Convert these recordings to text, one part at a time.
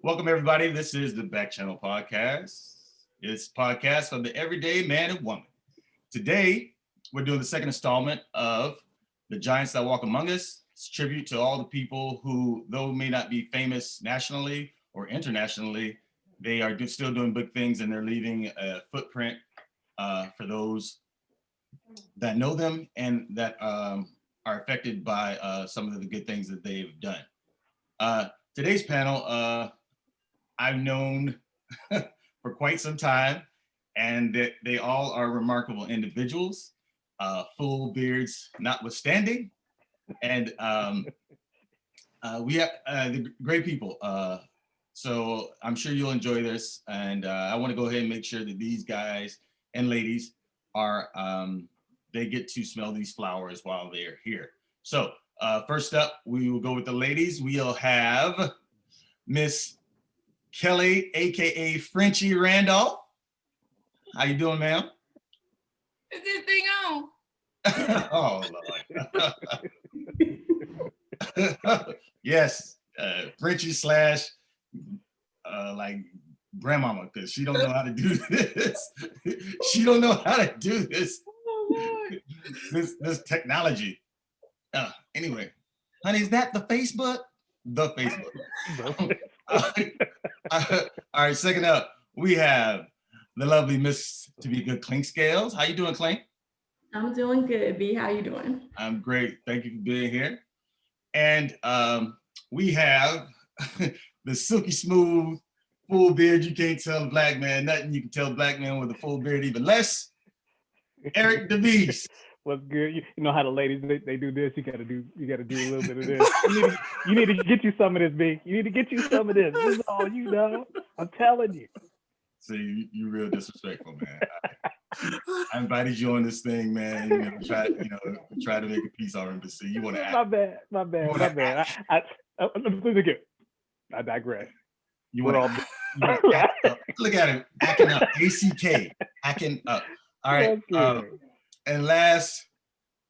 Welcome, everybody. This is the Back Channel Podcast. It's a podcast of the everyday man and woman. Today, we're doing the second installment of The Giants That Walk Among Us. It's a tribute to all the people who, though may not be famous nationally or internationally, they are still doing big things, and they're leaving a footprint for those that know them and that are affected by some of the good things that they've done. Today's panel, I've known for quite some time, and that they all are remarkable individuals, full beards notwithstanding. And we have the great people. So I'm sure you'll enjoy this. And I want to go ahead and make sure that these guys and ladies are, they get to smell these flowers while they're here. So first up, we will go with the ladies. We'll have Miss Kelly, AKA Frenchie Randolph. How you doing, ma'am? Is this thing on? Oh, Lord. Yes, Frenchie slash like grandmama, because she don't know how to do this. She don't know how to do this. Oh, Lord. This technology. Anyway, honey, is that the Facebook? The Facebook. All right, second up, we have the lovely Miss To Be Good Clink Scales. How you doing, Clink? I'm doing good, B. How you doing? I'm great. Thank you for being here. And we have the silky smooth, full beard. You can't tell a black man nothing. You can tell a black man with a full beard even less. Eric DeVries. What's good? You know how the ladies they do this. You gotta do a little bit of this. You need to get you some of this, B. You need to get you some of this. This is all you know. I'm telling you. See, you real disrespectful, man. I invited you on this thing, man. Try to make a peace offering, but see, you want to act. My bad. I digress. You want to look at him acting up. ACK, acting up. All right. And last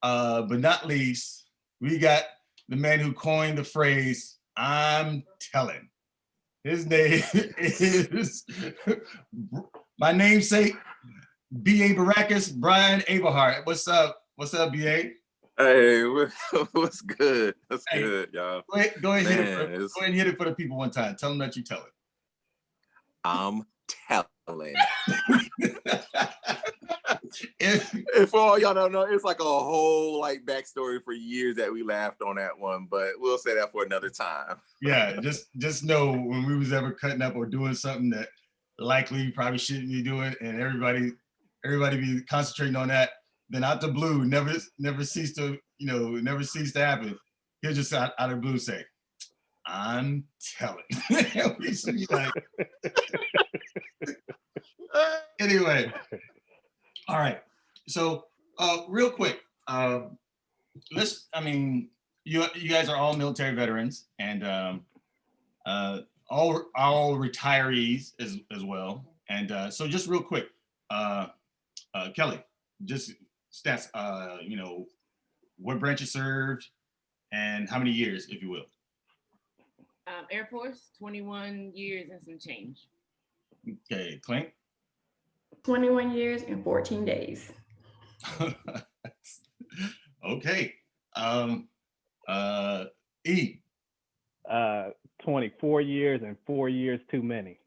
but not least, we got the man who coined the phrase, I'm telling. His name is my namesake, B.A. Baracus, Brian Averhart. What's up? What's up, B.A.? Hey, what's good? What's good, y'all? Go ahead and hit it for the people one time. Tell them that you tell it. I'm telling. If all y'all don't know, it's like a whole backstory for years that we laughed on that one, but we'll say that for another time. Yeah, just know when we was ever cutting up or doing something that likely you probably shouldn't be doing, and everybody be concentrating on that, then out the blue, never cease to happen. He'll just out of the blue say, I'm telling. Anyway. All right. So real quick, you guys are all military veterans, and all retirees as well. And so just real quick, Kelly, just stats, what branch you served and how many years, if you will. Air Force, 21 years and some change. Okay, Clink. 21 years and 14 days. Okay. E. 24 years and 4 years too many.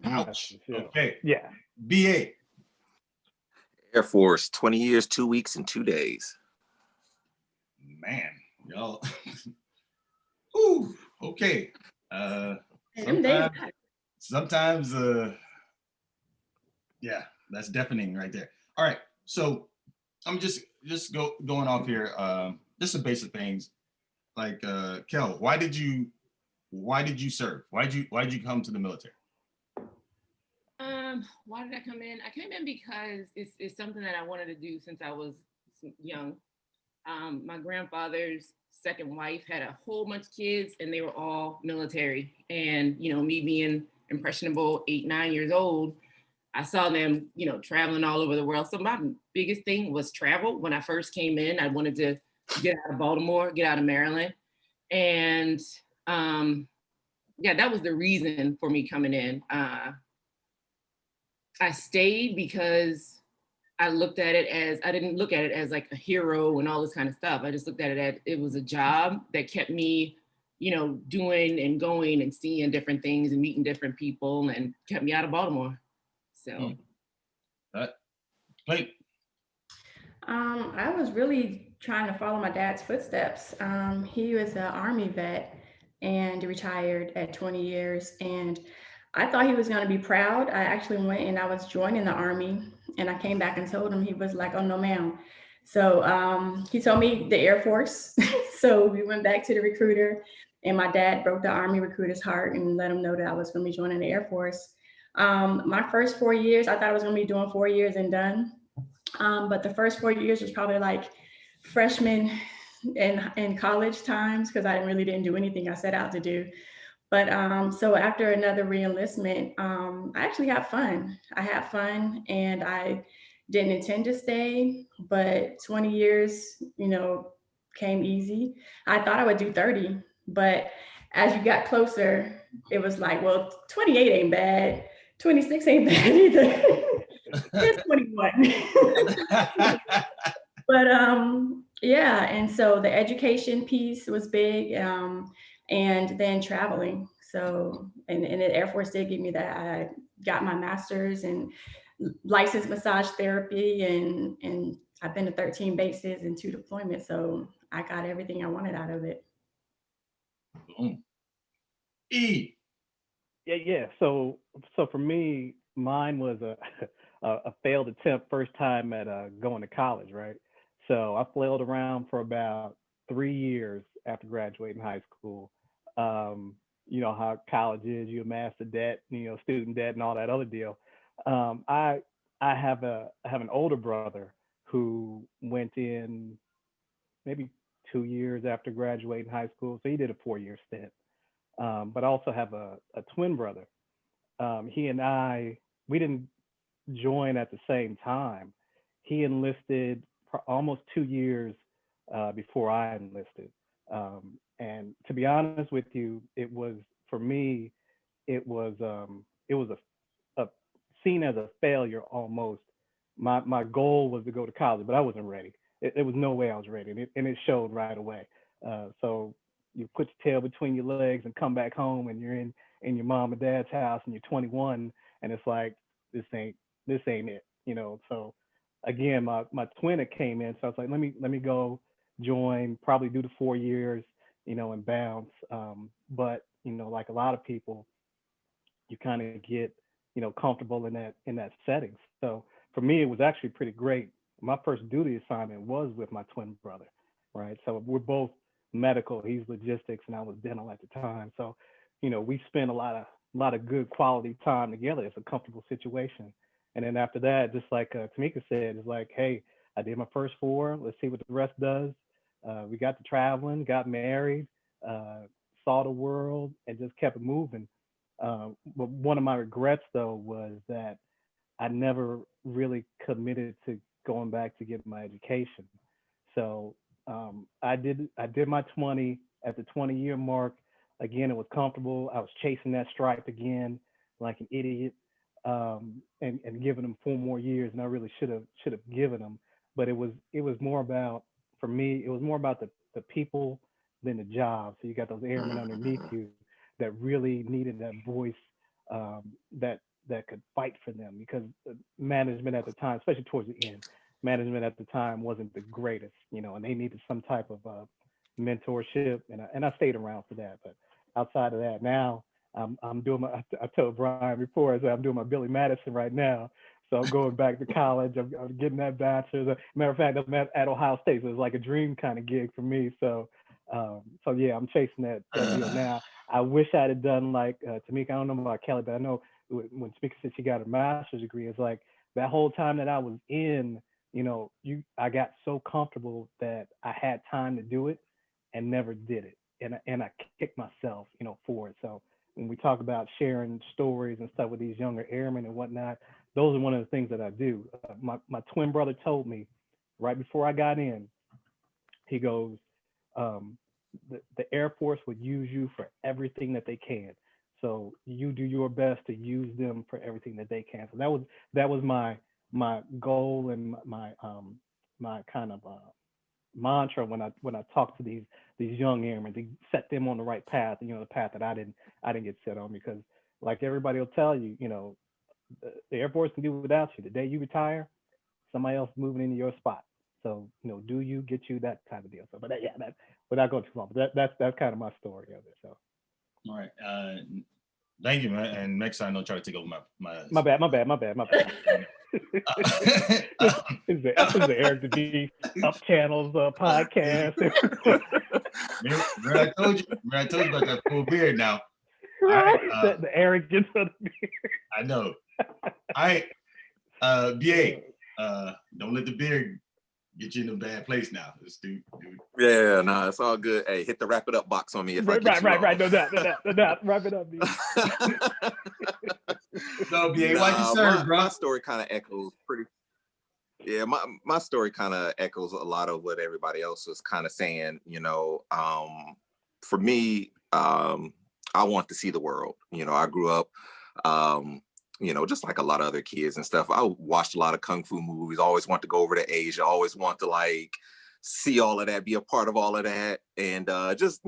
Ouch. Okay. Yeah. BA. Air Force, 20 years, 2 weeks, and 2 days. Man, y'all. Ooh, okay. Sometimes yeah, that's deafening right there. All right, so I'm just going off here. Just some basic things, like Kel, why did you serve? Why'd you come to the military? Why did I come in? I came in because it's something that I wanted to do since I was young. My grandfather's second wife had a whole bunch of kids, and they were all military. And me being impressionable, 8, 9 years old, I saw them, traveling all over the world. So my biggest thing was travel. When I first came in, I wanted to get out of Baltimore, get out of Maryland. And yeah, that was the reason for me coming in. I stayed because I looked at it as, I didn't look at it as like a hero and all this kind of stuff. I just looked at it as it was a job that kept me, you know, doing and going and seeing different things and meeting different people and kept me out of Baltimore. So. Like, I was really trying to follow my dad's footsteps. He was an Army vet and retired at 20 years. And I thought he was going to be proud. I actually went and I was joining the Army, and I came back and told him. He was like, oh, no, ma'am. So he told me the Air Force. So we went back to the recruiter, and my dad broke the Army recruiter's heart and let him know that I was going to be joining the Air Force. My first 4 years, I thought I was going to be doing 4 years and done. But the first 4 years was probably like freshman in college times, because I really didn't do anything I set out to do. But so after another reenlistment, I actually had fun. I had fun, and I didn't intend to stay, but 20 years, you know, came easy. I thought I would do 30, but as you got closer, it was like, well, 28 ain't bad. 26 ain't bad either. It's 21. But yeah, and so the education piece was big, and then traveling. So, and the Air Force did give me that. I got my master's in licensed massage therapy, and I've been to 13 bases and 2 deployments. So I got everything I wanted out of it. Boom. E. Yeah. So for me, mine was a failed attempt first time at going to college, right? So I flailed around for about 3 years after graduating high school. You know how college is, you amass the debt, you know, student debt and all that other deal. I I have an older brother who went in maybe 2 years after graduating high school, so he did a 4 year stint. But I also have a twin brother. He and I, we didn't join at the same time. He enlisted almost 2 years before I enlisted. And to be honest with you, it was for me, it was a seen as a failure almost. My goal was to go to college, but I wasn't ready. There was no way I was ready, and it showed right away. So you put your tail between your legs and come back home, and you're in your mom and dad's house, and you're 21, and it's like this ain't it, you know. So again, my twin that came in, so I was like, let me go join, probably do the 4 years, you know, and bounce. But you know, like a lot of people, you kind of get, you know, comfortable in that setting. So for me, it was actually pretty great. My first duty assignment was with my twin brother, right? So we're both medical. He's logistics, and I was dental at the time. So, you know, we spent a lot of good quality time together. It's a comfortable situation. And then after that, just like Tamika said, it's like, hey, I did my first four. Let's see what the rest does. We got to traveling, got married, uh, saw the world, and just kept it moving. But one of my regrets though was that I never really committed to going back to get my education. So I did my 20 at the 20-year mark. Again, it was comfortable. I was chasing that stripe again like an idiot, and giving them 4 more years, and I really should have given them. But it was more about, for me, it was more about the people than the job. So you got those airmen underneath you that really needed that voice, that could fight for them, because management at the time, especially towards the end, management at the time wasn't the greatest, you know, and they needed some type of mentorship, and I stayed around for that. But outside of that, now I'm doing my. I told Brian before, I said I'm doing my Billy Madison right now. So I'm going back to college. I'm getting that bachelor's. Matter of fact, I'm at Ohio State, so it's like a dream kind of gig for me. So yeah, I'm chasing that deal now. I wish I'd have done like Tamika. I don't know about Kelly, but I know when Tamika said she got her master's degree, it's like that whole time that I was in, you know, I got so comfortable that I had time to do it and never did it, and I kicked myself, you know, for it. So when we talk about sharing stories and stuff with these younger airmen and whatnot, those are one of the things that I do. My twin brother told me right before I got in, he goes, um, the Air Force would use you for everything that they can. So you do your best to use them for everything that they can. So that was my goal and my kind of mantra when I talk to these young airmen, to set them on the right path, the path that I didn't get set on, because like everybody will tell you, the Air Force can do without you. The day you retire, somebody else moving into your spot. So do you get you that type of deal? So, but that without going too long, but that's kind of my story of it. So. All right. Thank you, man. And next time, don't try to take over my. My bad. This is the Eric the G Up Channels podcast. Remember I told you about that full beard now. Right. All right, the arrogance of the beard. I know. All right. BA, don't let the beard get you in a bad place now. This dude. Yeah, no, it's all good. Hey, hit the wrap it up box on me if I get right. No doubt. Wrap it up, B. So, BA, why'd you serve, bro? My story kind of echoes my story kind of echoes a lot of what everybody else was kind of saying. For me, I want to see the world. I grew up, just like a lot of other kids and stuff. I watched a lot of Kung Fu movies, always want to go over to Asia, always want to like see all of that, be a part of all of that. And just,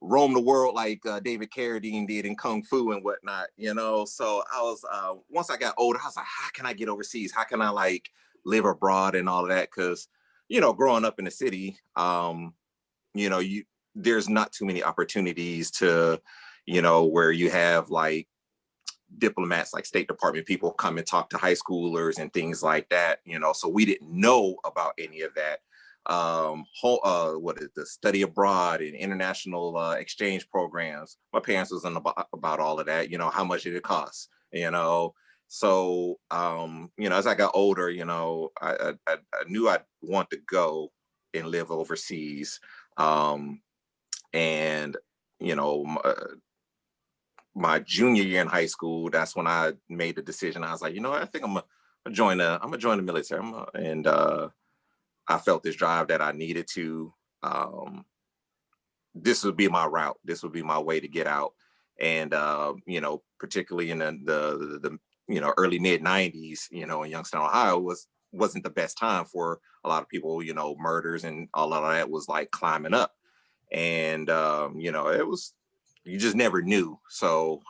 roam the world like David Carradine did in Kung Fu and whatnot, So I was, once I got older, I was like, how can I get overseas? How can I like live abroad and all of that? Cause, growing up in the city, there's not too many opportunities to, where you have like diplomats, like State Department people come and talk to high schoolers and things like that, so we didn't know about any of that. What is the study abroad and international exchange programs. My parents wasn't about all of that, how much did it cost, So, as I got older, I knew I'd want to go and live overseas. And, my junior year in high school, that's when I made the decision. I was like, I think I'm gonna join the military. I felt this drive that I needed to. This would be my route. This would be my way to get out. And particularly in the early mid 90s, in Youngstown, Ohio wasn't the best time for a lot of people. Murders and all of that was like climbing up, and it was, you just never knew. So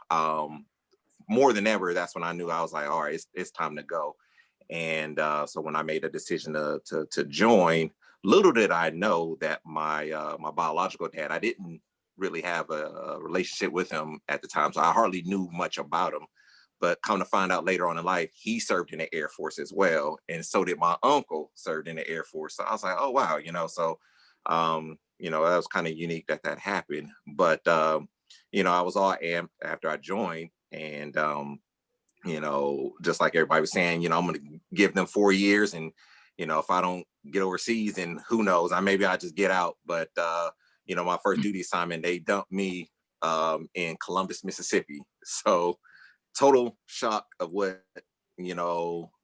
more than ever, that's when I knew. I was like, all right, it's time to go. And so when I made a decision to join, little did I know that my biological dad, I didn't really have a relationship with him at the time, so I hardly knew much about him. But come to find out later on in life, he served in the Air Force as well, and so did my uncle, served in the Air Force. So I was like, oh wow, So that was kind of unique that happened. But I was all amped after I joined, and just like everybody was saying, I'm going to give them 4 years. And, if I don't get overseas, then who knows, maybe I just get out. But, my first duty assignment, they dumped me in Columbus, Mississippi. So total shock of what,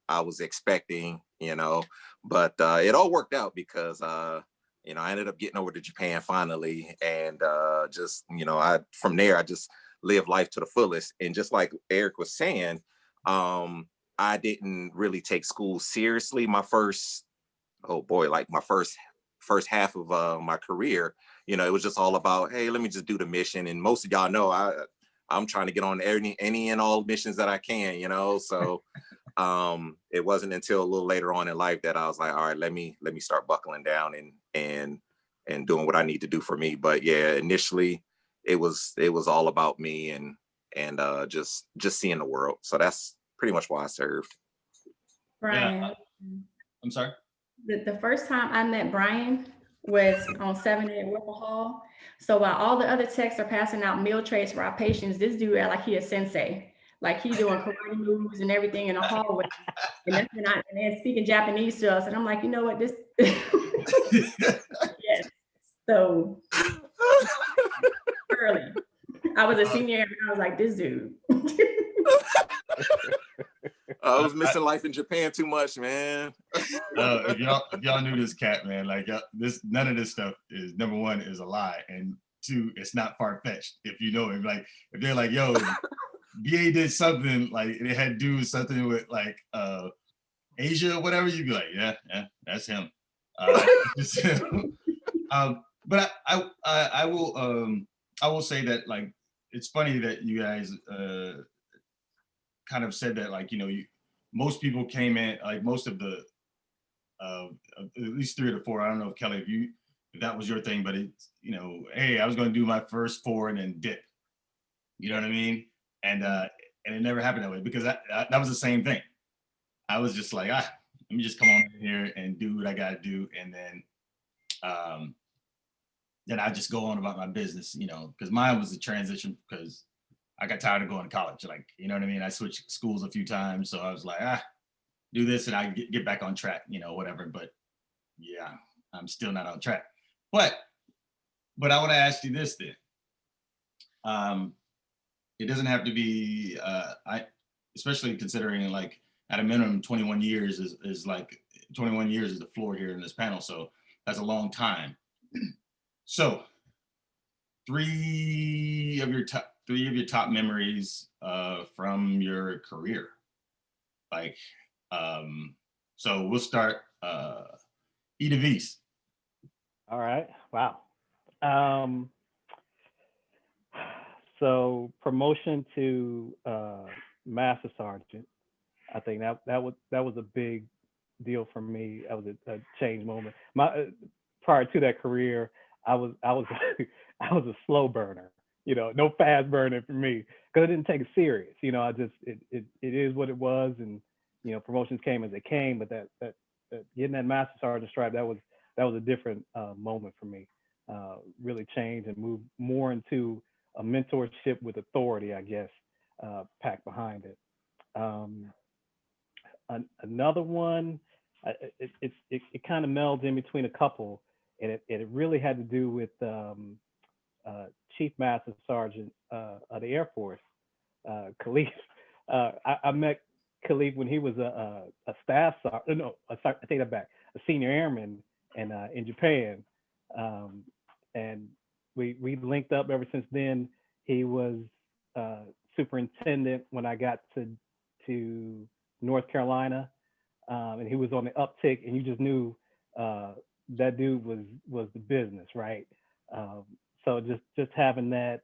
I was expecting, but it all worked out because, I ended up getting over to Japan finally. And just, from there, I just live life to the fullest. And just like Eric was saying, I didn't really take school seriously my first half of my career. It was just all about, hey, let me just do the mission. And most of y'all know I'm trying to get on any and all missions that I can, so it wasn't until a little later on in life that I was like, all right, let me start buckling down and doing what I need to do for me. But yeah, initially it was all about me and just seeing the world. So that's pretty much why I served. Brian, Yeah. I'm sorry. The first time I met Brian was on 70 at Whipple Hall. So while all the other techs are passing out meal trays for our patients, this dude act like he a sensei. Like he doing karate moves and everything in the hallway. And that's when and then speaking Japanese to us. And I'm like, you know what, this yes. So early. I was a senior and I was like, this dude. I was missing life in Japan too much, man. If y'all knew this cat, man, like none of this stuff is, number one, is a lie, and two, it's not far fetched. If you know it, like if they're like, yo, BA did something like it had to do with something with like Asia or whatever, you'd be like, yeah, that's him. But I will say that, like, it's funny that you guys kind of said that, like, most people came in, like most of the at least 3 or 4. I don't know if Kelly, if that was your thing, but it's, hey, I was going to do my first 4 and then dip. You know what I mean? And it never happened that way, because that was the same thing. I was just like, let me just come on in here and do what I got to do, and then I just go on about my business, because mine was a transition, because I got tired of going to college. Like, you know what I mean? I switched schools a few times, so I was like, do this and I get back on track, whatever. But yeah, I'm still not on track. But I want to ask you this then. It doesn't have to be, especially considering, like, at a minimum 21 years is like 21 years is the floor here in this panel. So that's a long time. So 3 of your top memories from your career. Like, so we'll start Edavise. All right. Wow. So promotion to Master Sergeant, I think that was a big deal for me. That was a change moment. Prior to that career, I was I was a slow burner. No fast burner for me, because I didn't take it serious. I just it is what it was, and promotions came as they came. But that getting that Master Sergeant stripe, that was a different moment for me. Really changed and moved more into a mentorship with authority, I guess, packed behind it. Another one, it kind of melds in between a couple, and it really had to do with Chief Master Sergeant of the Air Force, Khalif. I met Khalif when he was a staff sergeant. No, I take that back. A senior airman in Japan, and we linked up ever since then. He was superintendent when I got to North Carolina, and he was on the uptick, and you just knew that dude was the business, right? So just having that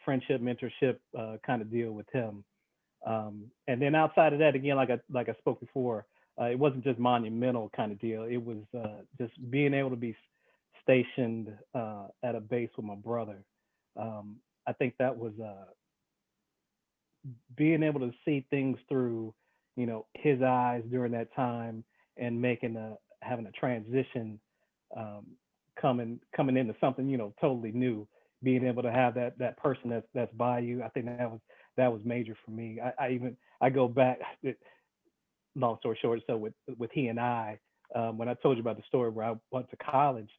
friendship, mentorship kind of deal with him, and then outside of that, again, like I spoke before, it wasn't just monumental kind of deal. It was just being able to be stationed at a base with my brother. I think that was being able to see things through, his eyes during that time, and having a transition, coming into something, totally new. Being able to have that person that's by you, I think that was major for me. I go back. Long story short, so with he and I, when I told you about the story where I went to college,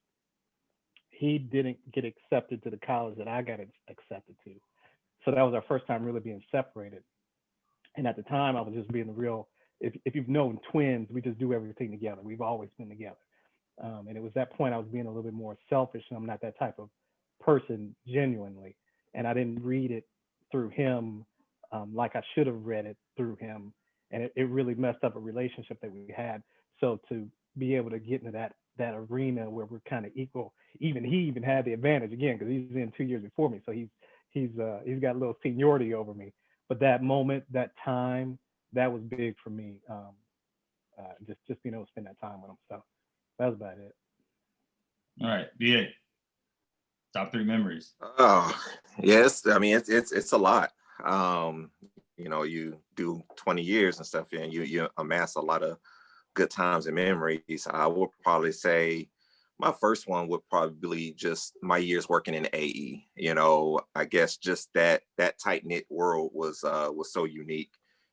he didn't get accepted to the college that I got accepted to. So that was our first time really being separated. And at the time, I was just being real. If you've known twins, we just do everything together. We've always been together. And it was that point I was being a little bit more selfish, and I'm not that type of person genuinely. And I didn't read it through him like I should have read it through him. And it really messed up a relationship that we had. So to be able to get into that arena where we're kind of equal, he even had the advantage again, because he's in 2 years before me. So he's got a little seniority over me. But that moment, that time, that was big for me. Just being able to spend that time with him. So that was about it. All right, BA. Top 3 memories. Oh, yes. I mean, it's a lot. You do 20 years and stuff, and you amass a lot of good times and memories. I would probably say my first one would probably just my years working in AE. I guess just that tight-knit world was so unique,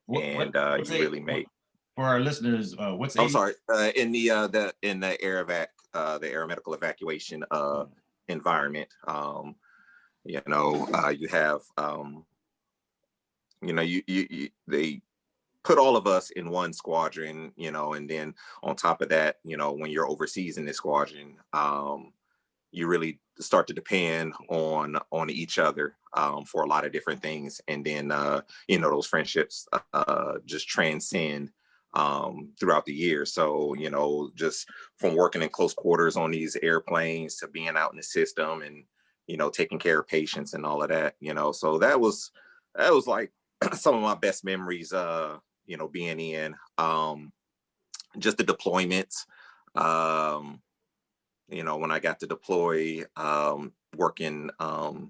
and you really made. For our listeners, what's I'm AE? sorry, in the air evac, the aeromedical evacuation environment. You have they put all of us in one squadron, and then on top of that, when you're overseas in this squadron, you really start to depend on each other for a lot of different things. And then, those friendships just transcend throughout the year. So, just from working in close quarters on these airplanes to being out in the system and, taking care of patients and all of that, so that was like some of my best memories, being in just the deployments. When I got to deploy, working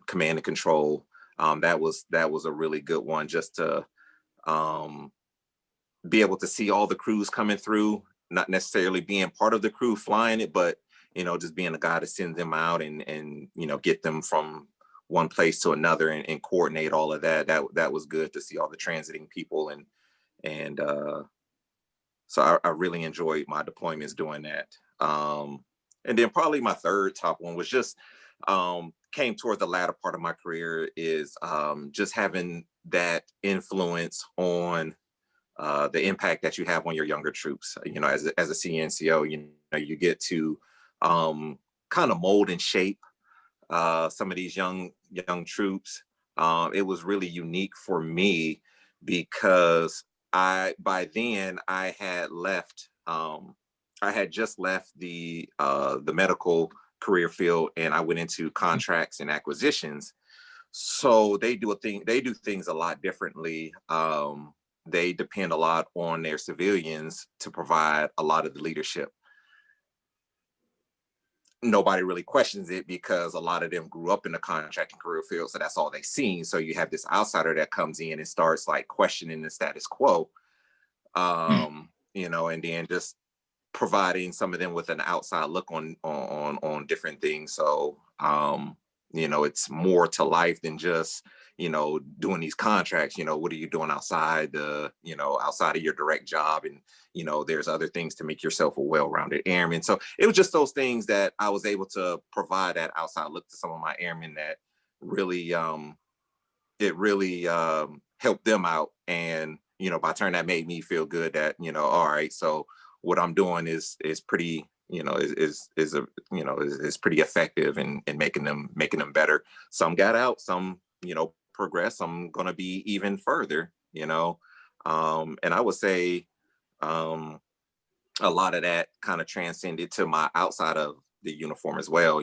command and control, that was a really good one, just to be able to see all the crews coming through, not necessarily being part of the crew flying it, but just being the guy to send them out and get them from one place to another and coordinate all of that. That was good to see all the transiting people, and so I really enjoyed my deployments doing that. And then probably my third top one was just came toward the latter part of my career, is just having that influence on the impact that you have on your younger troops. As a CNCO, you get to kind of mold and shape some of these young troops. It was really unique for me because by then I had left. I had just left the medical career field, and I went into contracts and acquisitions. So they do things a lot differently. They depend a lot on their civilians to provide a lot of the leadership. Nobody really questions it because a lot of them grew up in the contract and career field, so that's all they've seen. So you have this outsider that comes in and starts like questioning the status quo, and then just providing some of them with an outside look on different things. So it's more to life than just doing these contracts. What are you doing outside outside of your direct job? And there's other things to make yourself a well-rounded airman. So it was just those things that I was able to provide that outside look to some of my airmen that really helped them out. And by turn, that made me feel good that all right, so what I'm doing is pretty, is pretty effective in making them better. Some got out, some progress, some gonna be even further, and I would say a lot of that kind of transcended to my outside of the uniform as well,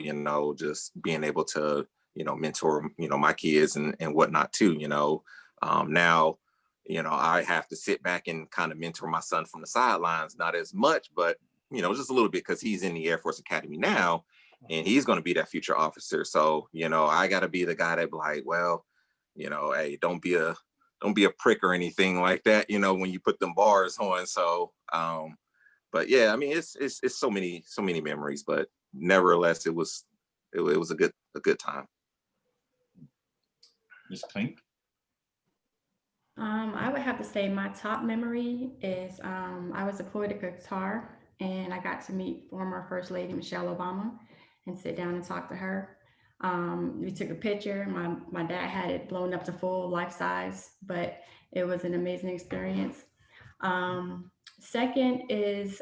just being able to mentor my kids and whatnot too. Now I have to sit back and kind of mentor my son from the sidelines, not as much, but just a little bit, because he's in the Air Force Academy now and he's going to be that future officer. So I got to be the guy that be like, well, hey, don't be a prick or anything like that, when you put them bars on. So but yeah, I mean, it's so many memories, but nevertheless it was a good time. Ms. Klink? I would have to say my top memory is I was deployed to Qatar, and I got to meet former First Lady Michelle Obama and sit down and talk to her. We took a picture. My dad had it blown up to full life size, but it was an amazing experience. Second is,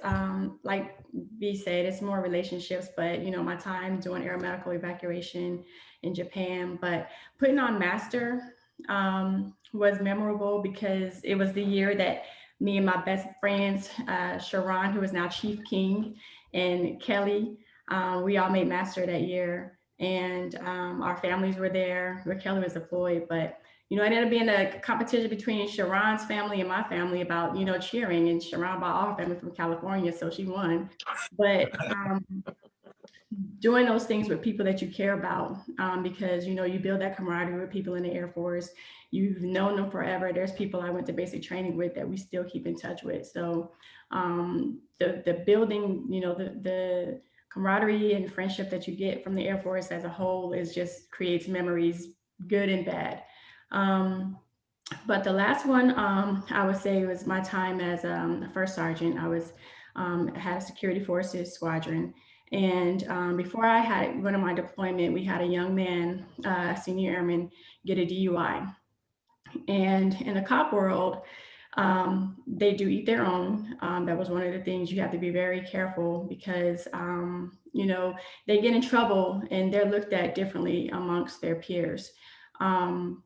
like B said, it's more relationships, but my time doing aeromedical evacuation in Japan, but putting on master was memorable because it was the year that me and my best friends, Sharon, who is now Chief King, and Kelly, we all made master that year, and our families were there where Kelly was deployed. But it ended up being a competition between Sharon's family and my family about cheering, and Sharon brought all her family from California, so she won. But doing those things with people that you care about, because you build that camaraderie with people in the Air Force. You've known them forever. There's people I went to basic training with that we still keep in touch with. So the building, the camaraderie and friendship that you get from the Air Force as a whole is just creates memories, good and bad. But the last one, I would say, was my time as a first sergeant. I was had a security forces squadron. And before I had went on my deployment, we had a young man, a senior airman, get a DUI. And in the cop world, They do eat their own. That was one of the things you have to be very careful because, they get in trouble and they're looked at differently amongst their peers. Um,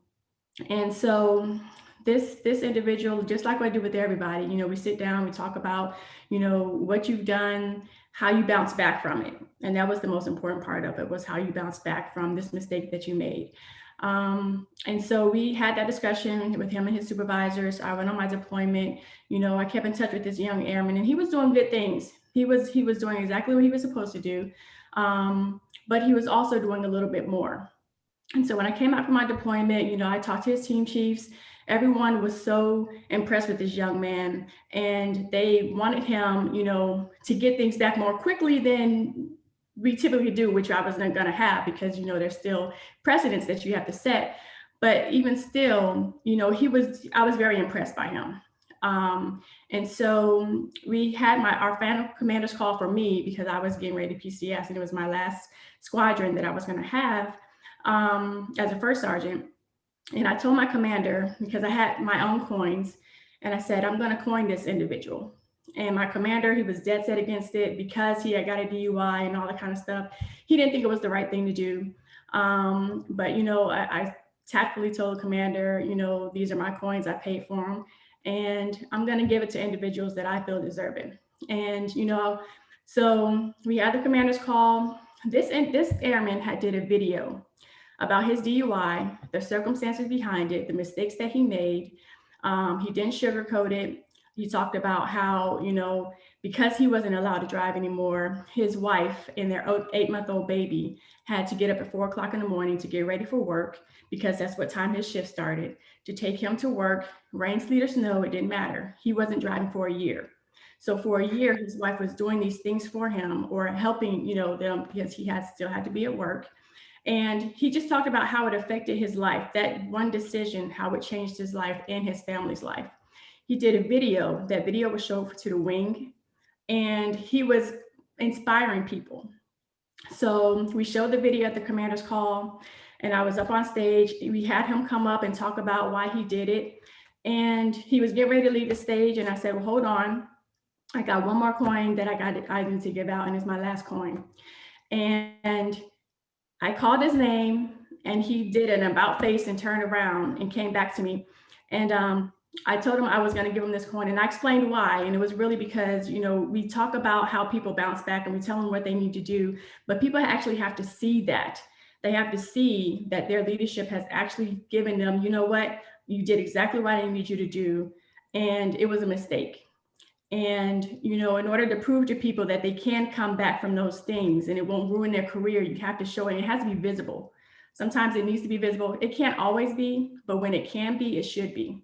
and so this individual, just like I do with everybody, we sit down, we talk about, what you've done, how you bounce back from it. And that was the most important part of it, was how you bounce back from this mistake that you made. And so we had that discussion with him and his supervisors. I went on my deployment. I kept in touch with this young airman, and he was doing good things. He was doing exactly what he was supposed to do, but he was also doing a little bit more. And so when I came out from my deployment, I talked to his team chiefs. Everyone was so impressed with this young man, and they wanted him, to get things back more quickly than we typically do, which I wasn't going to have because, there's still precedents that you have to set. But even still, I was very impressed by him. And so we had our final commander's call for me because I was getting ready to PCS, and it was my last squadron that I was going to have as a first sergeant. And I told my commander, because I had my own coins, and I said, I'm going to coin this individual. And my commander, he was dead set against it because he had got a DUI and all that kind of stuff. He didn't think it was the right thing to do. But, I tactfully told the commander, these are my coins, I paid for them, and I'm going to give it to individuals that I feel deserve it. And, so we had the commander's call. This airman did a video about his DUI, the circumstances behind it, the mistakes that he made. He didn't sugarcoat it. He talked about how, because he wasn't allowed to drive anymore, his wife and their 8-month-old baby had to get up at 4:00 in the morning to get ready for work, because that's what time his shift started, to take him to work, rain, sleet, or snow, it didn't matter. He wasn't driving for a year. So for a year, his wife was doing these things for him, or helping, them, because he still had to be at work. And he just talked about how it affected his life, that one decision, how it changed his life and his family's life. He did a video. That video was showed to the wing, and he was inspiring people. So we showed the video at the commander's call, and I was up on stage. We had him come up and talk about why he did it. And he was getting ready to leave the stage, and I said, well, hold on. I got one more coin that I need to give out, and it's my last coin. And I called his name, and he did an about face and turned around and came back to me. And I told him I was going to give him this coin, and I explained why. And it was really because, we talk about how people bounce back and we tell them what they need to do, but people actually have to see that. They have to see that their leadership has actually given them, what, you did exactly what I need you to do. And it was a mistake. And, in order to prove to people that they can come back from those things and it won't ruin their career, you have to show it. It has to be visible. Sometimes it needs to be visible. It can't always be, but when it can be, it should be.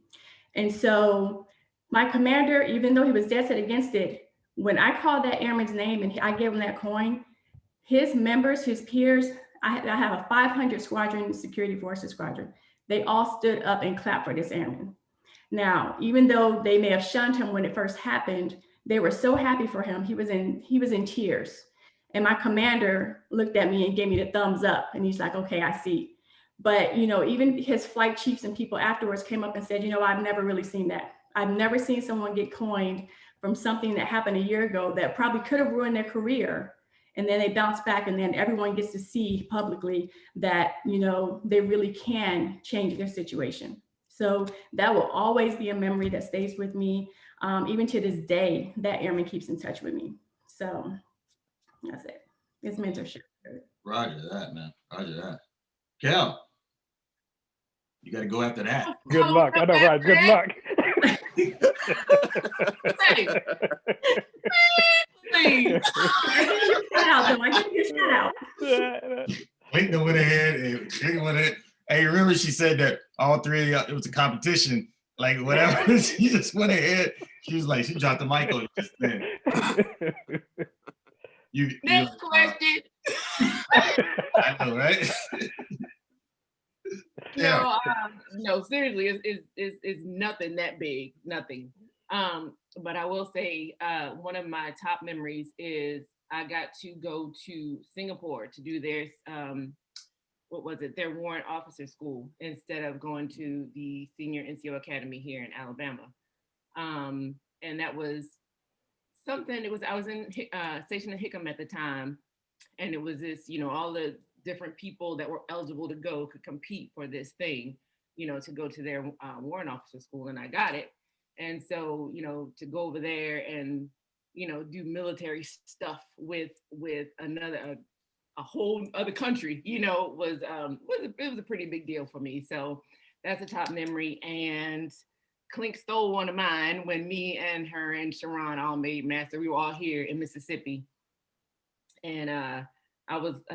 And so my commander, even though he was dead set against it, when I called that airman's name and I gave him that coin, his members, his peers, I have a 500 squadron, security forces squadron. They all stood up and clapped for this airman. Now, even though they may have shunned him when it first happened, they were so happy for him. He was in tears. And my commander looked at me and gave me the thumbs up. And he's like, okay, I see. But, even his flight chiefs and people afterwards came up and said, I've never really seen that. I've never seen someone get coined from something that happened a year ago that probably could have ruined their career. And then they bounce back, and then everyone gets to see publicly that, they really can change their situation. So that will always be a memory that stays with me. Even to this day, that airman keeps in touch with me. So that's it. It's mentorship. Roger that, man. Roger that. Kel, you got to go after that. Good luck. I know, right? Good luck. I give you a shout out. Clayton went ahead and Jigga went ahead. Hey, remember she said that all three of y'all, it was a competition, like whatever. She just went ahead. She was like, she dropped the mic on you just then. Next question. I know, right? No, no, seriously, it's nothing that big, nothing. But I will say one of my top memories is I got to go to Singapore to do their their warrant officer school instead of going to the senior NCO academy here in Alabama. And that was something, I was in stationed in Hickam at the time. And it was this, all the different people that were eligible to go could compete for this thing, to go to their warrant officer school. And I got it. And so, to go over there and, do military stuff with another, a whole other country, was a pretty big deal for me. So that's a top memory. And Clink stole one of mine when me and her and Sharon all made master. We were all here in Mississippi. And I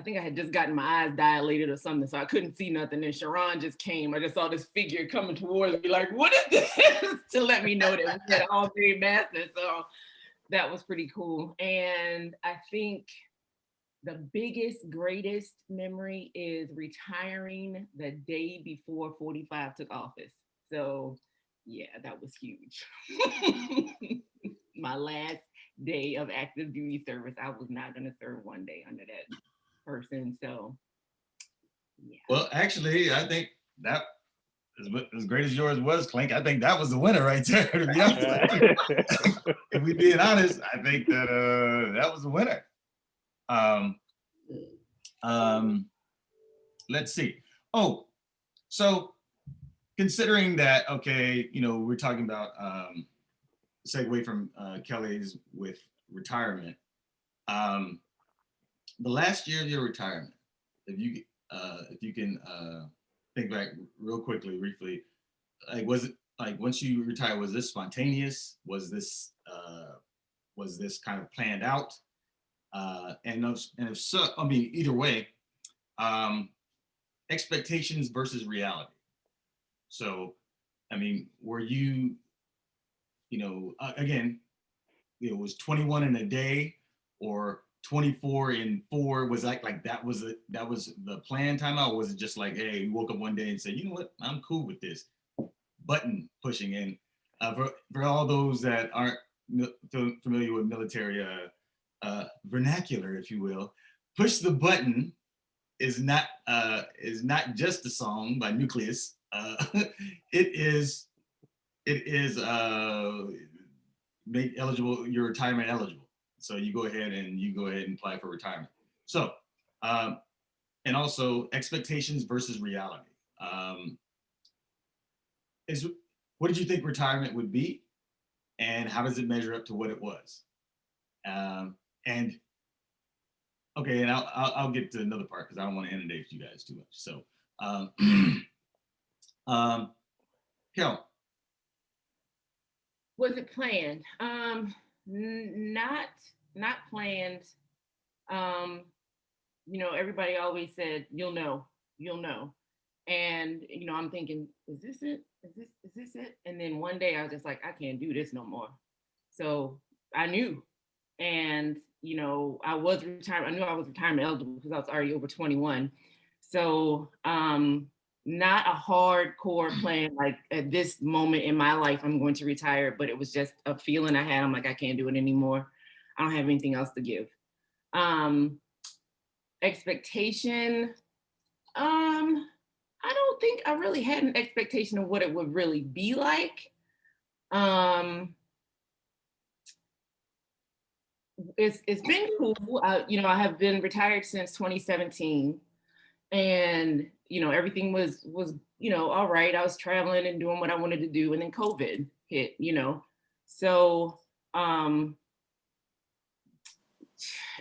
think I had just gotten my eyes dilated or something, so I couldn't see nothing. And Sharon just came. I just saw this figure coming towards me, like, what is this? To let me know that we had all made master. So that was pretty cool. And I think the biggest, greatest memory is retiring the day before 45 took office. So yeah, that was huge. My last day of active duty service, I was not going to serve one day under that person. So yeah. Well, actually, I think that as great as yours was, Clink, I think that was the winner right there, to be honest. If we being honest, I think that that was the winner. Let's see. Oh, so considering that, okay, we're talking about segue from Kelly's with retirement. The last year of your retirement, if you can think back real quickly, briefly, like, was it like once you retired, was this spontaneous? Was this kind of planned out? And if so, I mean, either way, expectations versus reality. So, I mean, were you, again, it was 21 in a day or 24 in 4? Was like that was the plan timeout? Or was it just like, hey, you woke up one day and said, you know what, I'm cool with this button pushing in? For all those that aren't familiar with military vernacular, if you will, push the button is not just a song by Nucleus. It is make eligible, your retirement eligible. So you go ahead and apply for retirement. So, and also expectations versus reality. What did you think retirement would be, and how does it measure up to what it was? And okay, and I'll get to another part because I don't want to inundate you guys too much. So, Kel. Was it planned? Not planned. Everybody always said, you'll know. And, I'm thinking, is this it? Is this it? And then one day I was just like, I can't do this no more. So I knew. And, I was retired. I knew I was retirement eligible because I was already over 21. So not a hardcore plan, like at this moment in my life, I'm going to retire, but it was just a feeling I had. I'm like, I can't do it anymore. I don't have anything else to give. Expectation. I don't think I really had an expectation of what it would really be like. It's been cool. I have been retired since 2017, and everything was all right. I was traveling and doing what I wanted to do, and then COVID hit. So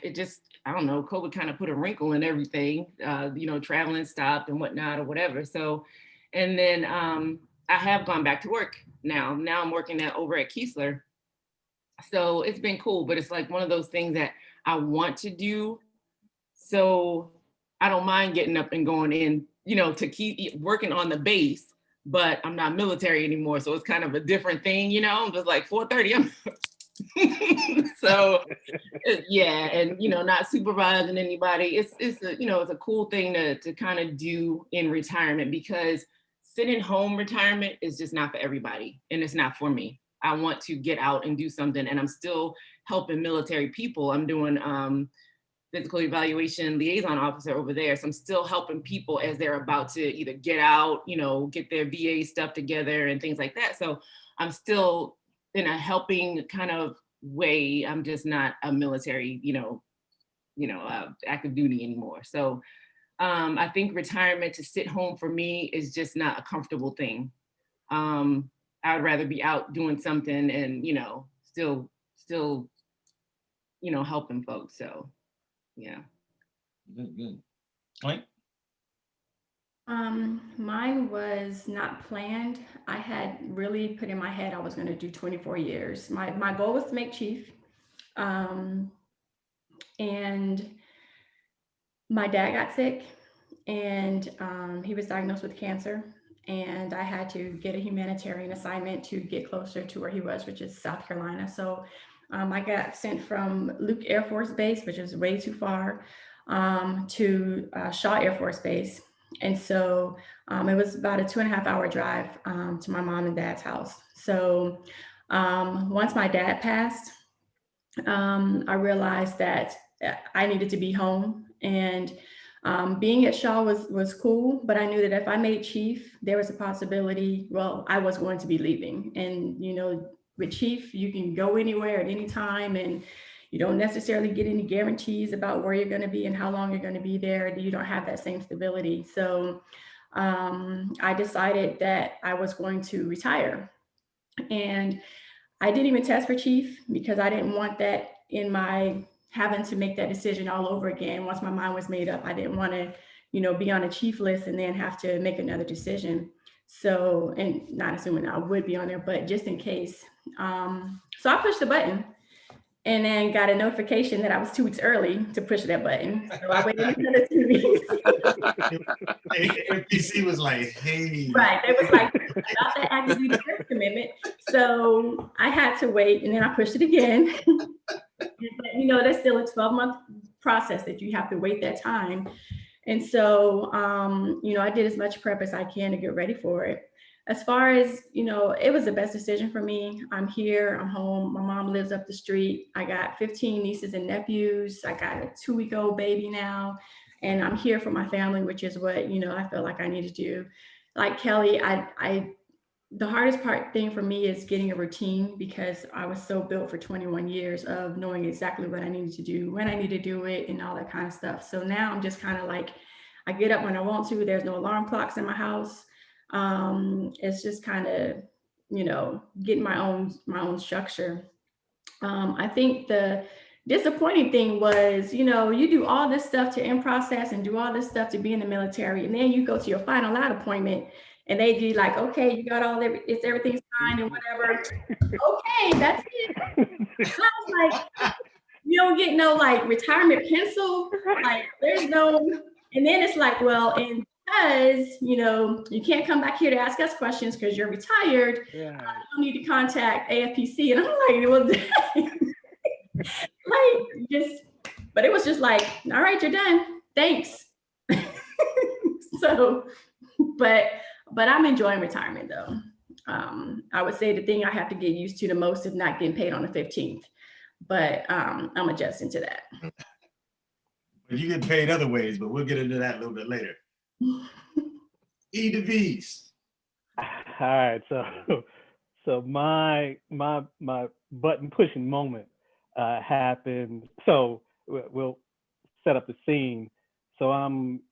it just, I don't know, COVID kind of put a wrinkle in everything. Traveling stopped and whatnot or whatever. So, and then I have gone back to work now. Now I'm working over at Keesler. So it's been cool, but it's like one of those things that I want to do. So I don't mind getting up and going in, to keep working on the base, but I'm not military anymore. So it's kind of a different thing, I'm just like 4:30. So yeah, and not supervising anybody. It's a cool thing to kind of do in retirement, because sitting home retirement is just not for everybody, and it's not for me. I want to get out and do something, and I'm still helping military people. I'm doing physical evaluation liaison officer over there. So I'm still helping people as they're about to either get out, get their VA stuff together and things like that. So I'm still in a helping kind of way. I'm just not a military, active duty anymore. So I think retirement to sit home for me is just not a comfortable thing. I would rather be out doing something and, still, helping folks. So, yeah. Good. Clint? Mine was not planned. I had really put in my head I was going to do 24 years. My goal was to make chief. And my dad got sick, and he was diagnosed with cancer. And I had to get a humanitarian assignment to get closer to where he was, which is South Carolina. So I got sent from Luke Air Force Base, which is way too far, to Shaw Air Force Base. And so it was about a 2.5-hour drive to my mom and dad's house. So once my dad passed, I realized that I needed to be home. And being at Shaw was cool, but I knew that if I made chief, there was a possibility, well, I was going to be leaving. And, with chief, you can go anywhere at any time, and you don't necessarily get any guarantees about where you're going to be and how long you're going to be there. You don't have that same stability. So I decided that I was going to retire. And I didn't even test for chief because I didn't want that in my having to make that decision all over again. Once my mind was made up, I didn't want to, be on a chief list and then have to make another decision. So, and not assuming I would be on there, but just in case. So I pushed the button and then got a notification that I was 2 weeks early to push that button. So I waited another 2 weeks. AFPC was like, hey. Right. It was like about that active duty service commitment. So I had to wait, and then I pushed it again. But, that's still a 12-month process that you have to wait that time. And so, I did as much prep as I can to get ready for it. As far as, it was the best decision for me. I'm here, I'm home. My mom lives up the street. I got 15 nieces and nephews. I got a 2-week-old baby now, and I'm here for my family, which is what, I felt like I need to do. Like Kelly, the hardest thing for me is getting a routine, because I was so built for 21 years of knowing exactly what I needed to do, when I need to do it, and all that kind of stuff. So now I'm just kind of like, I get up when I want to. There's no alarm clocks in my house. It's just kind of, getting my own structure. I think the disappointing thing was, you do all this stuff to in process and do all this stuff to be in the military, and then you go to your final out appointment, and they do like, okay, you got everything's signed and whatever. Okay, that's it. I was like, you don't get no like retirement pencil, like there's no, and then it's like, well, and because you can't come back here to ask us questions because you're retired, you don't need to contact AFPC. And I'm like, well, like but it was just like, all right, you're done, thanks. So, but I'm enjoying retirement though. I would say the thing I have to get used to the most is not getting paid on the 15th, but I'm adjusting to that. You get paid other ways, but we'll get into that a little bit later. E to V's. All right, so my button pushing moment happened. So we'll set up the scene. So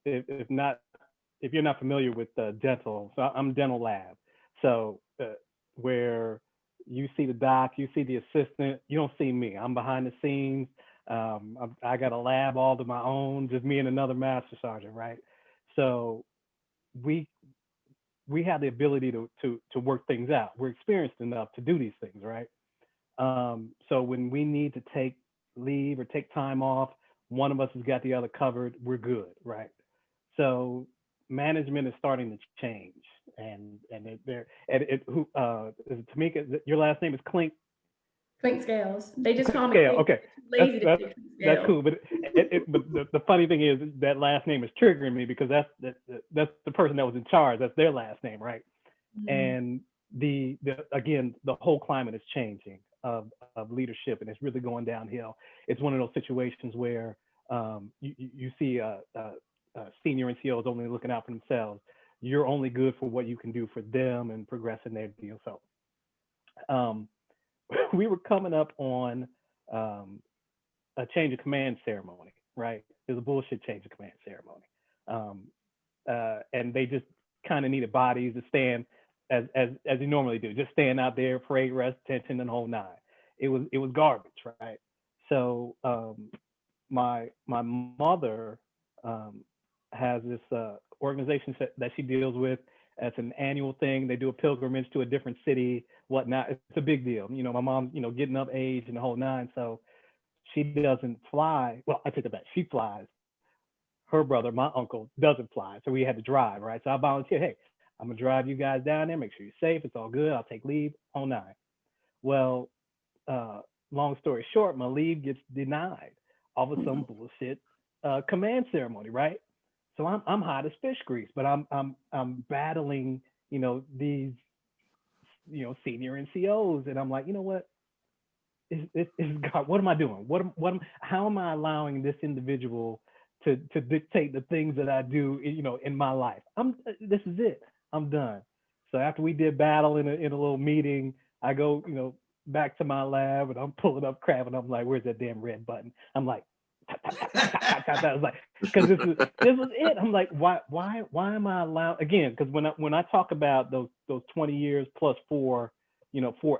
if you're not familiar with dental, so I'm dental lab. So where you see the doc, you see the assistant, you don't see me. I'm behind the scenes. I got a lab all to my own, just me and another master sergeant, right? So we have the ability to work things out. We're experienced enough to do these things, right? So when we need to take leave or take time off, one of us has got the other covered, we're good, right? So management is starting to change, and Tamika, your last name is Clink. Clink Scales. They just call me Scale. Clink. Okay, Lazy that's cool. But but the funny thing is that last name is triggering me, because that's the person that was in charge. That's their last name, right? Mm-hmm. And the whole climate is changing of leadership, and it's really going downhill. It's one of those situations where you see senior NCOs only looking out for themselves. You're only good for what you can do for them and progressing their deal. So we were coming up on a change of command ceremony, right? It was a bullshit change of command ceremony. And they just kind of needed bodies to stand as you normally do, just stand out there, parade, rest, attention, and the whole nine. It was garbage, right? So my mother has this organization that she deals with. It's an annual thing. They do a pilgrimage to a different city, whatnot. It's a big deal. You know, my mom's, you know, getting up age and the whole nine. So she doesn't fly. Well, I take it back. She flies. Her brother, my uncle, doesn't fly. So we had to drive, right? So I volunteered, hey, I'm going to drive you guys down there, make sure you're safe. It's all good. I'll take leave, whole nine. Well, long story short, my leave gets denied off of some bullshit command ceremony, right? So I'm hot as fish grease, but I'm battling, you know, these, you know, senior NCOs, and I'm like, you know what? God, what am I doing? How am I allowing this individual to dictate the things that I do, you know, in my life? This is it. I'm done. So after we did battle in a little meeting, I go, you know, back to my lab and I'm pulling up crap and I'm like, where's that damn red button? I'm like, I was like, because this was it. I'm like, why am I allowed again? Because when I talk about those 20 years plus 4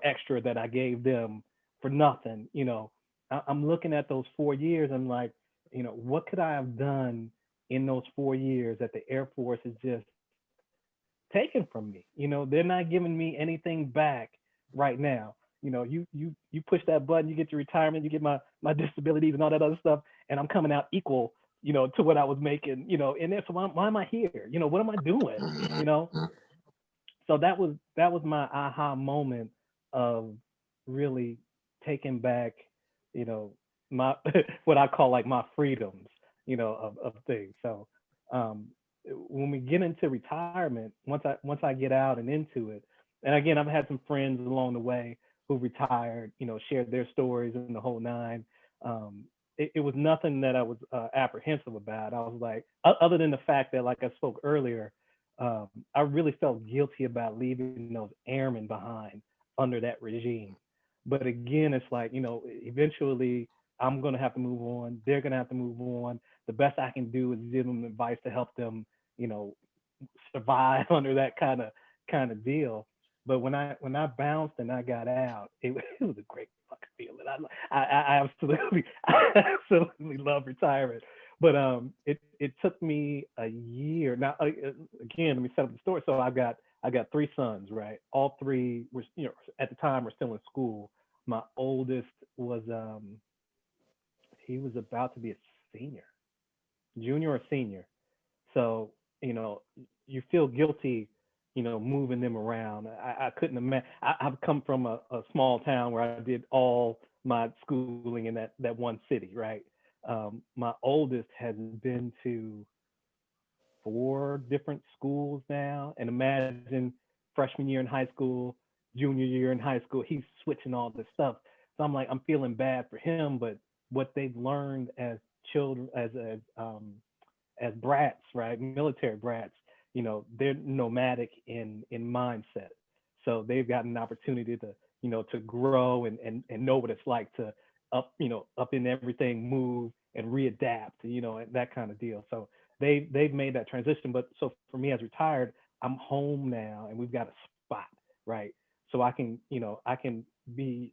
extra that I gave them for nothing, you know, I'm looking at those 4 years. I'm like, you know, what could I have done in those 4 years that the Air Force has just taken from me? You know, they're not giving me anything back right now. You know, you push that button, you get your retirement, you get my disabilities and all that other stuff, and I'm coming out equal, you know, to what I was making, you know, and so why am I here? You know, what am I doing? You know, so that was my aha moment of really taking back, you know, my what I call like my freedoms, you know, of things. So when we get into retirement, once I get out and into it, and again, I've had some friends along the way who retired, you know, shared their stories and the whole nine. It was nothing that I was apprehensive about. I was like, other than the fact that, like I spoke earlier, I really felt guilty about leaving those airmen behind under that regime. But again, it's like, you know, eventually I'm going to have to move on. They're going to have to move on. The best I can do is give them advice to help them, you know, survive under that kind of deal. But when I bounced and I got out, it was a great fucking feeling. I absolutely love retirement. But it took me a year. Now again, let me set up the story. So I got 3 sons, right? All 3 were, you know, at the time were still in school. My oldest was he was about to be a senior, junior or senior. So, you know, you feel guilty, you know, moving them around. I couldn't imagine. I've come from a small town where I did all my schooling in that one city, right? My oldest has been to 4 different schools now, and imagine freshman year in high school, junior year in high school, he's switching all this stuff. So I'm like, I'm feeling bad for him, but what they've learned as children, as brats, right, military brats, you know, they're nomadic in mindset. So they've got an opportunity to, you know, to grow and know what it's like to up in everything, move and readapt, you know, and that kind of deal. So they've made that transition. But so for me as retired, I'm home now and we've got a spot, right? So I can be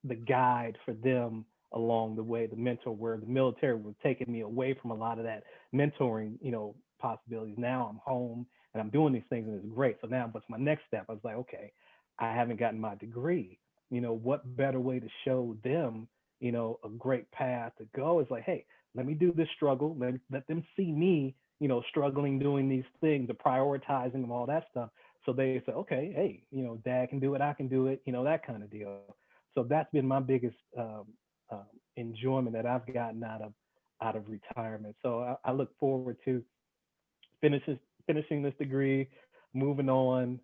the guide for them along the way, the mentor, where the military was taking me away from a lot of that mentoring, you know, possibilities. Now I'm home and I'm doing these things and it's great. So now what's my next step? I was like, okay, I haven't gotten my degree. You know, what better way to show them, you know, a great path to go is like, hey, let me do this struggle. Let them see me, you know, struggling, doing these things, the prioritizing and all that stuff. So they say, okay, hey, you know, dad can do it, I can do it, you know, that kind of deal. So that's been my biggest enjoyment that I've gotten out of retirement. So I look forward to finishing this degree, moving on,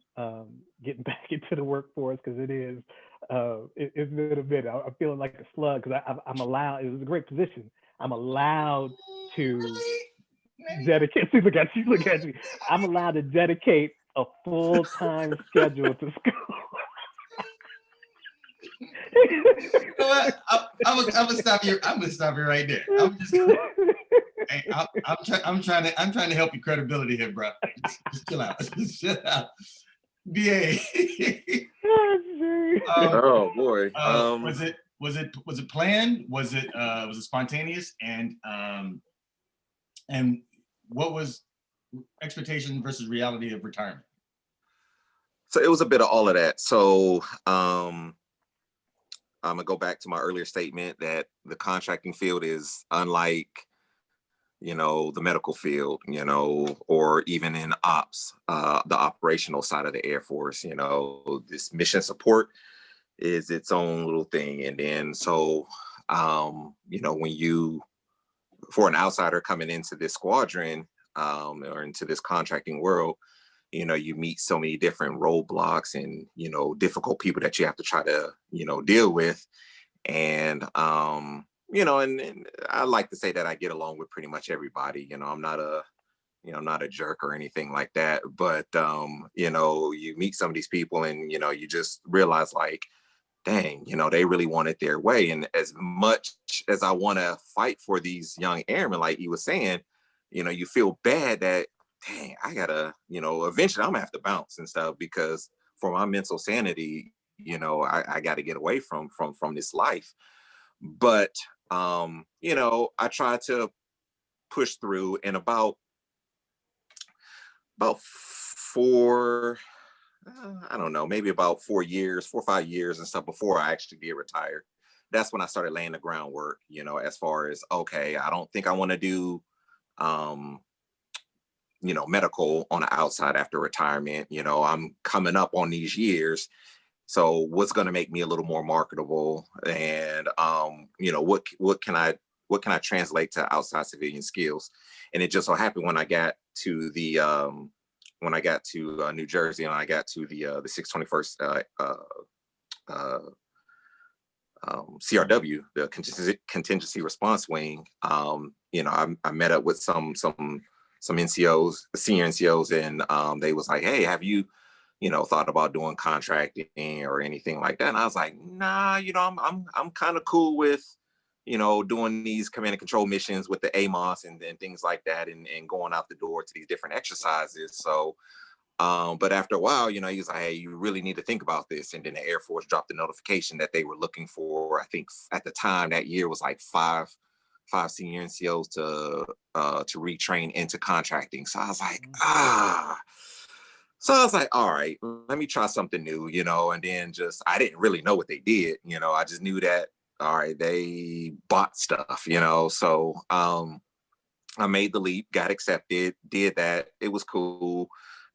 getting back into the workforce, because it's been a bit. I'm feeling like a slug because I'm allowed. It was a great position. I'm allowed to dedicate. Look at you. I'm allowed to dedicate a full-time schedule to school. You know what? I'm gonna stop you. I'm gonna stop you right there. Hey, I'm trying to help your credibility here, bro. Just chill out. Just chill out. BA. Oh boy. Was it planned? Was it spontaneous? And what was expectation versus reality of retirement? So it was a bit of all of that. So I'm gonna go back to my earlier statement that the contracting field is unlike, the medical field, or even in ops, the operational side of the Air Force. This mission support is its own little thing. And then so, when you, for an outsider coming into this squadron, or into this contracting world, you meet so many different roadblocks and, difficult people that you have to try to, deal with. And, and I like to say that I get along with pretty much everybody. I'm not a jerk or anything like that, but, you meet some of these people and, you just realize like, dang, they really want it their way. And as much as I want to fight for these young airmen, like he was saying, you feel bad that, dang, I gotta, eventually I'm gonna have to bounce and stuff, because for my mental sanity, I got to get away from this life. But, I try to push through, and about 4, I don't know, maybe about 4 or 5 years and stuff before I actually did retire. That's when I started laying the groundwork, as far as, okay, I don't think I want to do, medical on the outside after retirement. I'm coming up on these years. So what's going to make me a little more marketable? And, what can I translate to outside civilian skills? And it just so happened when I got to New Jersey, and I got to the 621st CRW, the contingency response wing. I met up with some NCOs, senior NCOs, and they was like, "Hey, have you, thought about doing contracting or anything like that?" And I was like, "Nah, I'm kind of cool with, doing these command and control missions with the AMOS and things like that, and going out the door to these different exercises." So, but after a while, he was like, "Hey, you really need to think about this." And then the Air Force dropped the notification that they were looking for, I think at the time that year was like five senior NCOs to retrain into contracting. So I was like, So I was like, all right, let me try something new, and then I didn't really know what they did. I just knew that, all right, they bought stuff, So I made the leap, got accepted, did that. It was cool,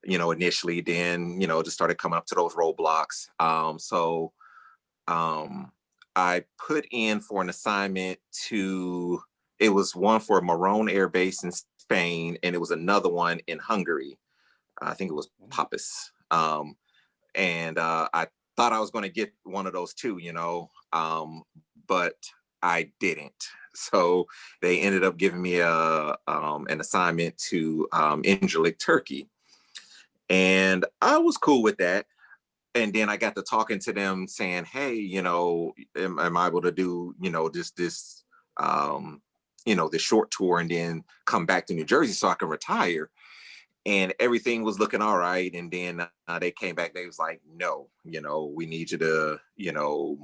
initially. Then, just started coming up to those roadblocks. So I put in for an assignment it was one for Morone Air Base in Spain, and it was another one in Hungary. I think it was Pappas. And I thought I was going to get one of those two, but I didn't. So they ended up giving me an assignment to Incirlik, Turkey. And I was cool with that. And then I got to talking to them saying, "Hey, am I able to do, this short tour and then come back to New Jersey so I can retire?" And everything was looking all right. And then they came back. They was like, "No, we need you to,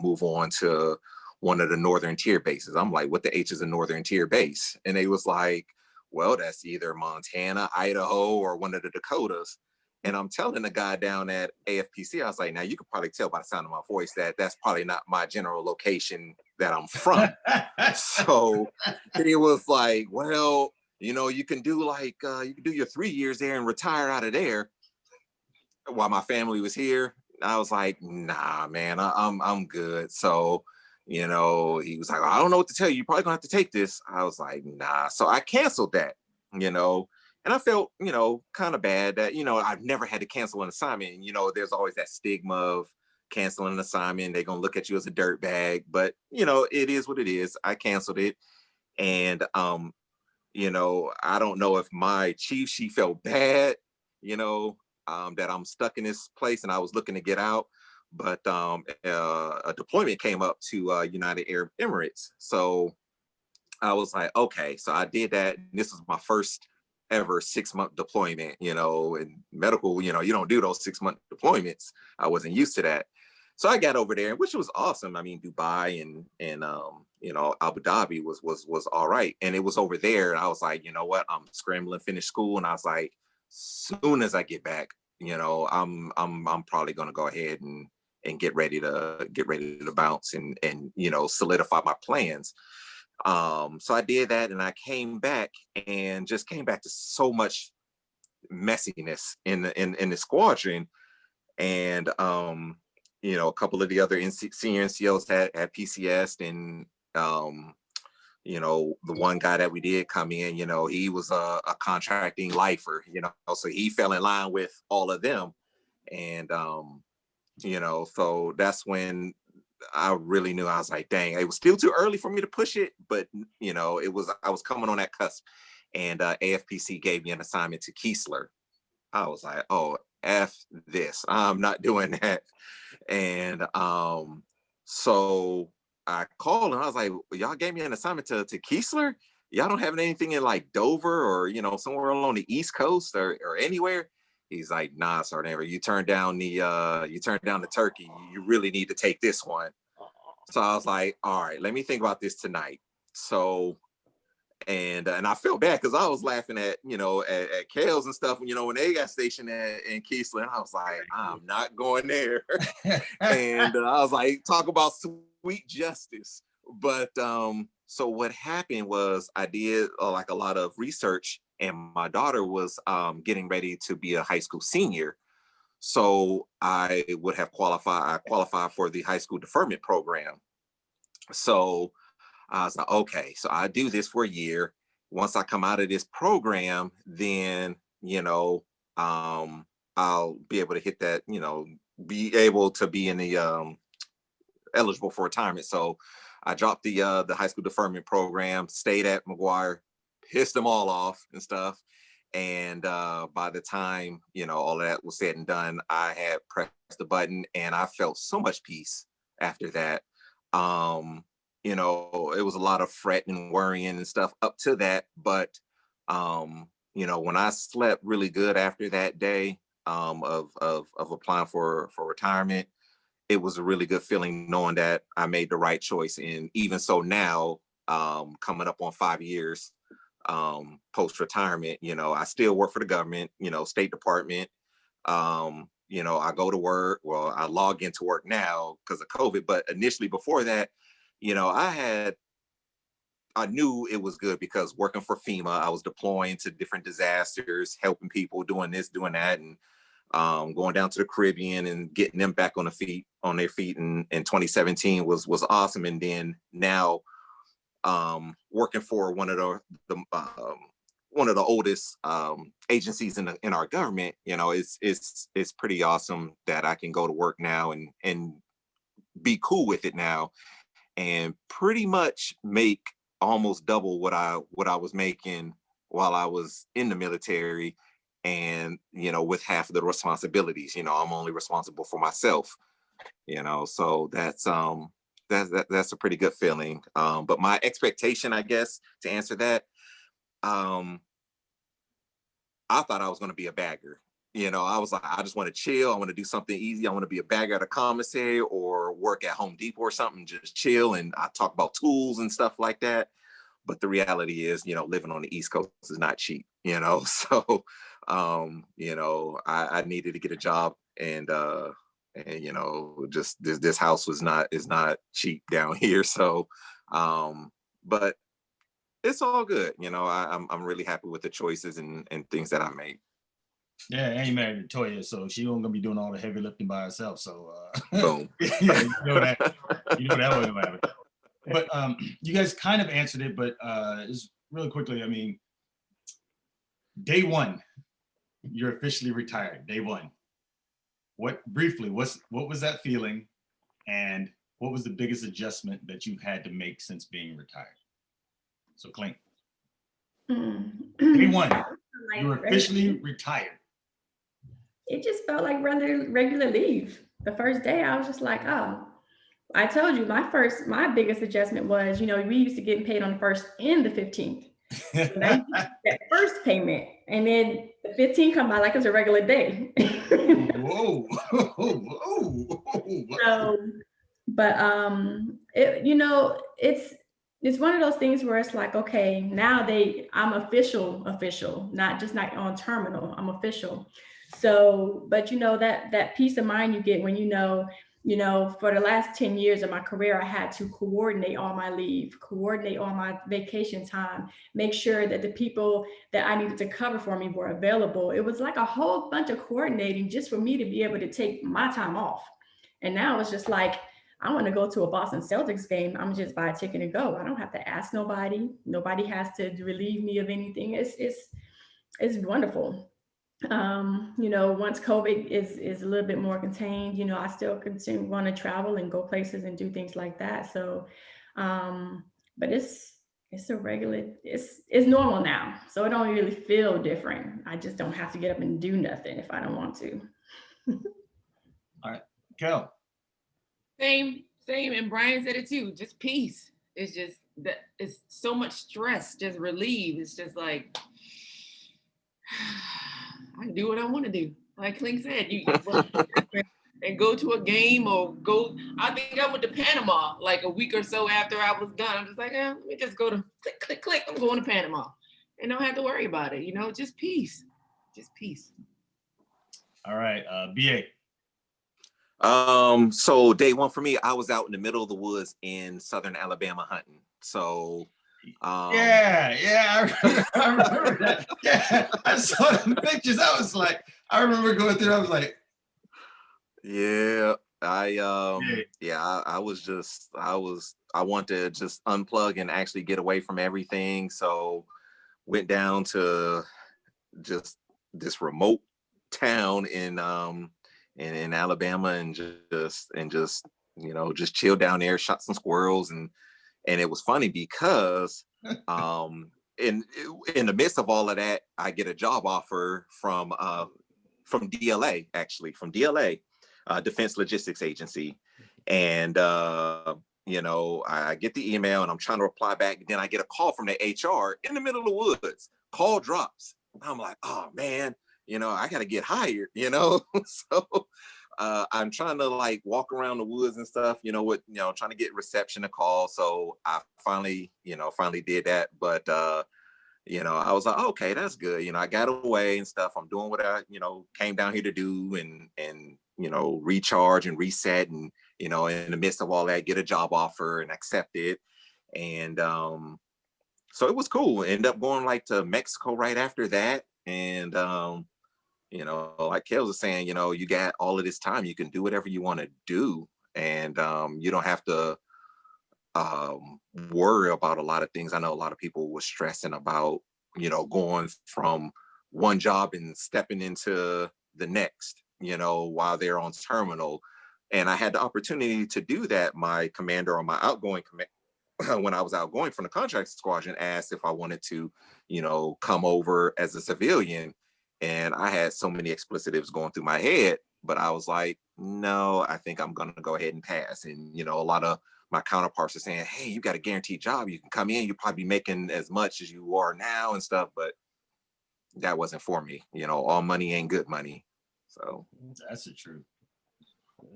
move on to one of the northern tier bases." I'm like, "What the H is a northern tier base?" And they was like, "Well, that's either Montana, Idaho, or one of the Dakotas." And I'm telling the guy down at AFPC, I was like, "Now you could probably tell by the sound of my voice that that's probably not my general location that I'm from." So he was like, "Well, you can do your 3 years there and retire out of there," while my family was here. I was like, "Nah, man, I'm good." So, he was like, "I don't know what to tell you. You're probably gonna have to take this." I was like, "Nah." So I canceled that, and I felt, kind of bad that, I've never had to cancel an assignment. And, there's always that stigma of canceling an assignment. They're going to look at you as a dirtbag, but, it is what it is. I canceled it. And, I don't know if my chief, she felt bad, that I'm stuck in this place and I was looking to get out. but a deployment came up to United Arab Emirates. So I was like, okay, so I did that. This was my first ever 6-month deployment, in medical, you don't do those 6-month deployments. I wasn't used to that. So I got over there, which was awesome. I mean, Dubai and Abu Dhabi was all right. And it was over there. And I was like, you know what? I'm scrambling, finish school. And I was like, soon as I get back, I'm probably gonna go ahead and get ready to bounce and solidify my plans. So I did that, and I came back and just came back to so much messiness in the squadron. And a couple of the other senior NCOs had PCS, and the one guy that we did come in, he was a contracting lifer, so he fell in line with all of them. And so that's when I really knew. I was like, dang, it was still too early for me to push it, but I was coming on that cusp. And AFPC gave me an assignment to Keesler. I was like, oh, F this, I'm not doing that. And so I called and I was like, y'all gave me an assignment to Keesler? Y'all don't have anything in like Dover or somewhere along the East Coast or anywhere? He's like, nah, Sergeant, you turned down the turkey. You really need to take this one. So I was like, all right, let me think about this tonight. So and I felt bad because I was laughing at at Kales and stuff when they got stationed in Keesler, and I was like, I'm not going there. And I was like, talk about sweet justice. But so what happened was I did like a lot of research, and my daughter was getting ready to be a high school senior. So I qualified for the high school deferment program. So I was like, okay, so I do this for a year. Once I come out of this program, then, I'll be able to hit that, be able to be in the eligible for retirement. So I dropped the high school deferment program, stayed at McGuire, pissed them all off and stuff. And by the time, all of that was said and done, I had pressed the button and I felt so much peace after that. It was a lot of fretting and worrying and stuff up to that. But, when I slept really good after that day of applying for retirement, it was a really good feeling knowing that I made the right choice. And even so now, coming up on 5 years post-retirement, I still work for the government, State Department. I go to work. Well, I log into work now because of COVID, but initially before that, I knew it was good because working for FEMA, I was deploying to different disasters, helping people, doing this, doing that, and going down to the Caribbean and getting them back on their feet in 2017 was awesome. And then now working for one of the oldest agencies in our government, it's pretty awesome that I can go to work now and be cool with it now, and pretty much make almost double what I was making while I was in the military, and with half of the responsibilities. I'm only responsible for myself. So that's a pretty good feeling. But my expectation, I guess, to answer that, I thought I was going to be a bagger. I was like, I just want to chill. I want to do something easy. I want to be a bagger at a commissary or work at Home Depot or something, just chill. And I talk about tools and stuff like that. But the reality is, living on the East Coast is not cheap, So, I needed to get a job, and just this house is not cheap down here. So, but it's all good. I'm really happy with the choices and things that I made. Yeah, and you married Toya, so she ain't gonna be doing all the heavy lifting by herself. So Boom. yeah, that way about it. But you guys kind of answered it, but just really quickly, I mean, day one, you're officially retired. Day one. What was that feeling, and what was the biggest adjustment that you had to make since being retired? So Clint, day one, you're officially retired. it just felt like regular leave. The first day, I was just like, oh, I told you my biggest adjustment was, we used to get paid on the first and the 15th. So now you get that first payment, and then the 15th come by like it's a regular day. Whoa. Whoa. So, but it's one of those things where it's like, okay, now I'm official, not on terminal, I'm official. So, but that peace of mind you get when for the last 10 years of my career, I had to coordinate all my leave, coordinate all my vacation time, make sure that the people that I needed to cover for me were available. It was like a whole bunch of coordinating just for me to be able to take my time off. And now it's just like, I want to go to a Boston Celtics game. I'm just buy a ticket and go. I don't have to ask nobody. Nobody has to relieve me of anything. It's wonderful. Once COVID is a little bit more contained, I still want to travel and go places and do things like that. So, but it's normal now. So it don't really feel different. I just don't have to get up and do nothing if I don't want to. All right, Kel. Same. And Brian said it too. Just peace. It's just that it's so much stress, just relieve. It's just like, I can do what I want to do. Like Clink said, you and go to a game or go. I think I went to Panama like a week or so after I was done. I'm just like, let me just go to click. I'm going to Panama, and don't have to worry about it. Just peace. All right, BA. So day one for me, I was out in the middle of the woods in southern Alabama hunting. So I remember that. Yeah, I saw the pictures. I remember going through. I was like, yeah, I want to just unplug and actually get away from everything. So went down to just this remote town in Alabama and just chilled down there, shot some squirrels, and it was funny because in the midst of all of that, I get a job offer from DLA, Defense Logistics Agency. And I get the email and I'm trying to reply back. Then I get a call from the HR in the middle of the woods. Call drops. I'm like, oh man, I gotta get hired, So I'm trying to like walk around the woods and stuff, trying to get reception to call. So I finally did that. But I was like, okay, that's good. I got away and stuff. I'm doing what I, came down here to do and recharge and reset and, in the midst of all that, get a job offer and accept it. And so it was cool. Ended up going like to Mexico right after that. And like Kel was saying, you got all of this time, you can do whatever you want to do. And you don't have to worry about a lot of things. I know a lot of people were stressing about, going from one job and stepping into the next, while they're on terminal. And I had the opportunity to do that. My commander on my outgoing when I was outgoing from the contract squadron asked if I wanted to, come over as a civilian. And I had so many explicitives going through my head, but I was like, no, I think I'm going to go ahead and pass. And, a lot of my counterparts are saying, hey, you got a guaranteed job. You can come in, you'll probably be making as much as you are now and stuff. But that wasn't for me. All money ain't good money. So that's the truth.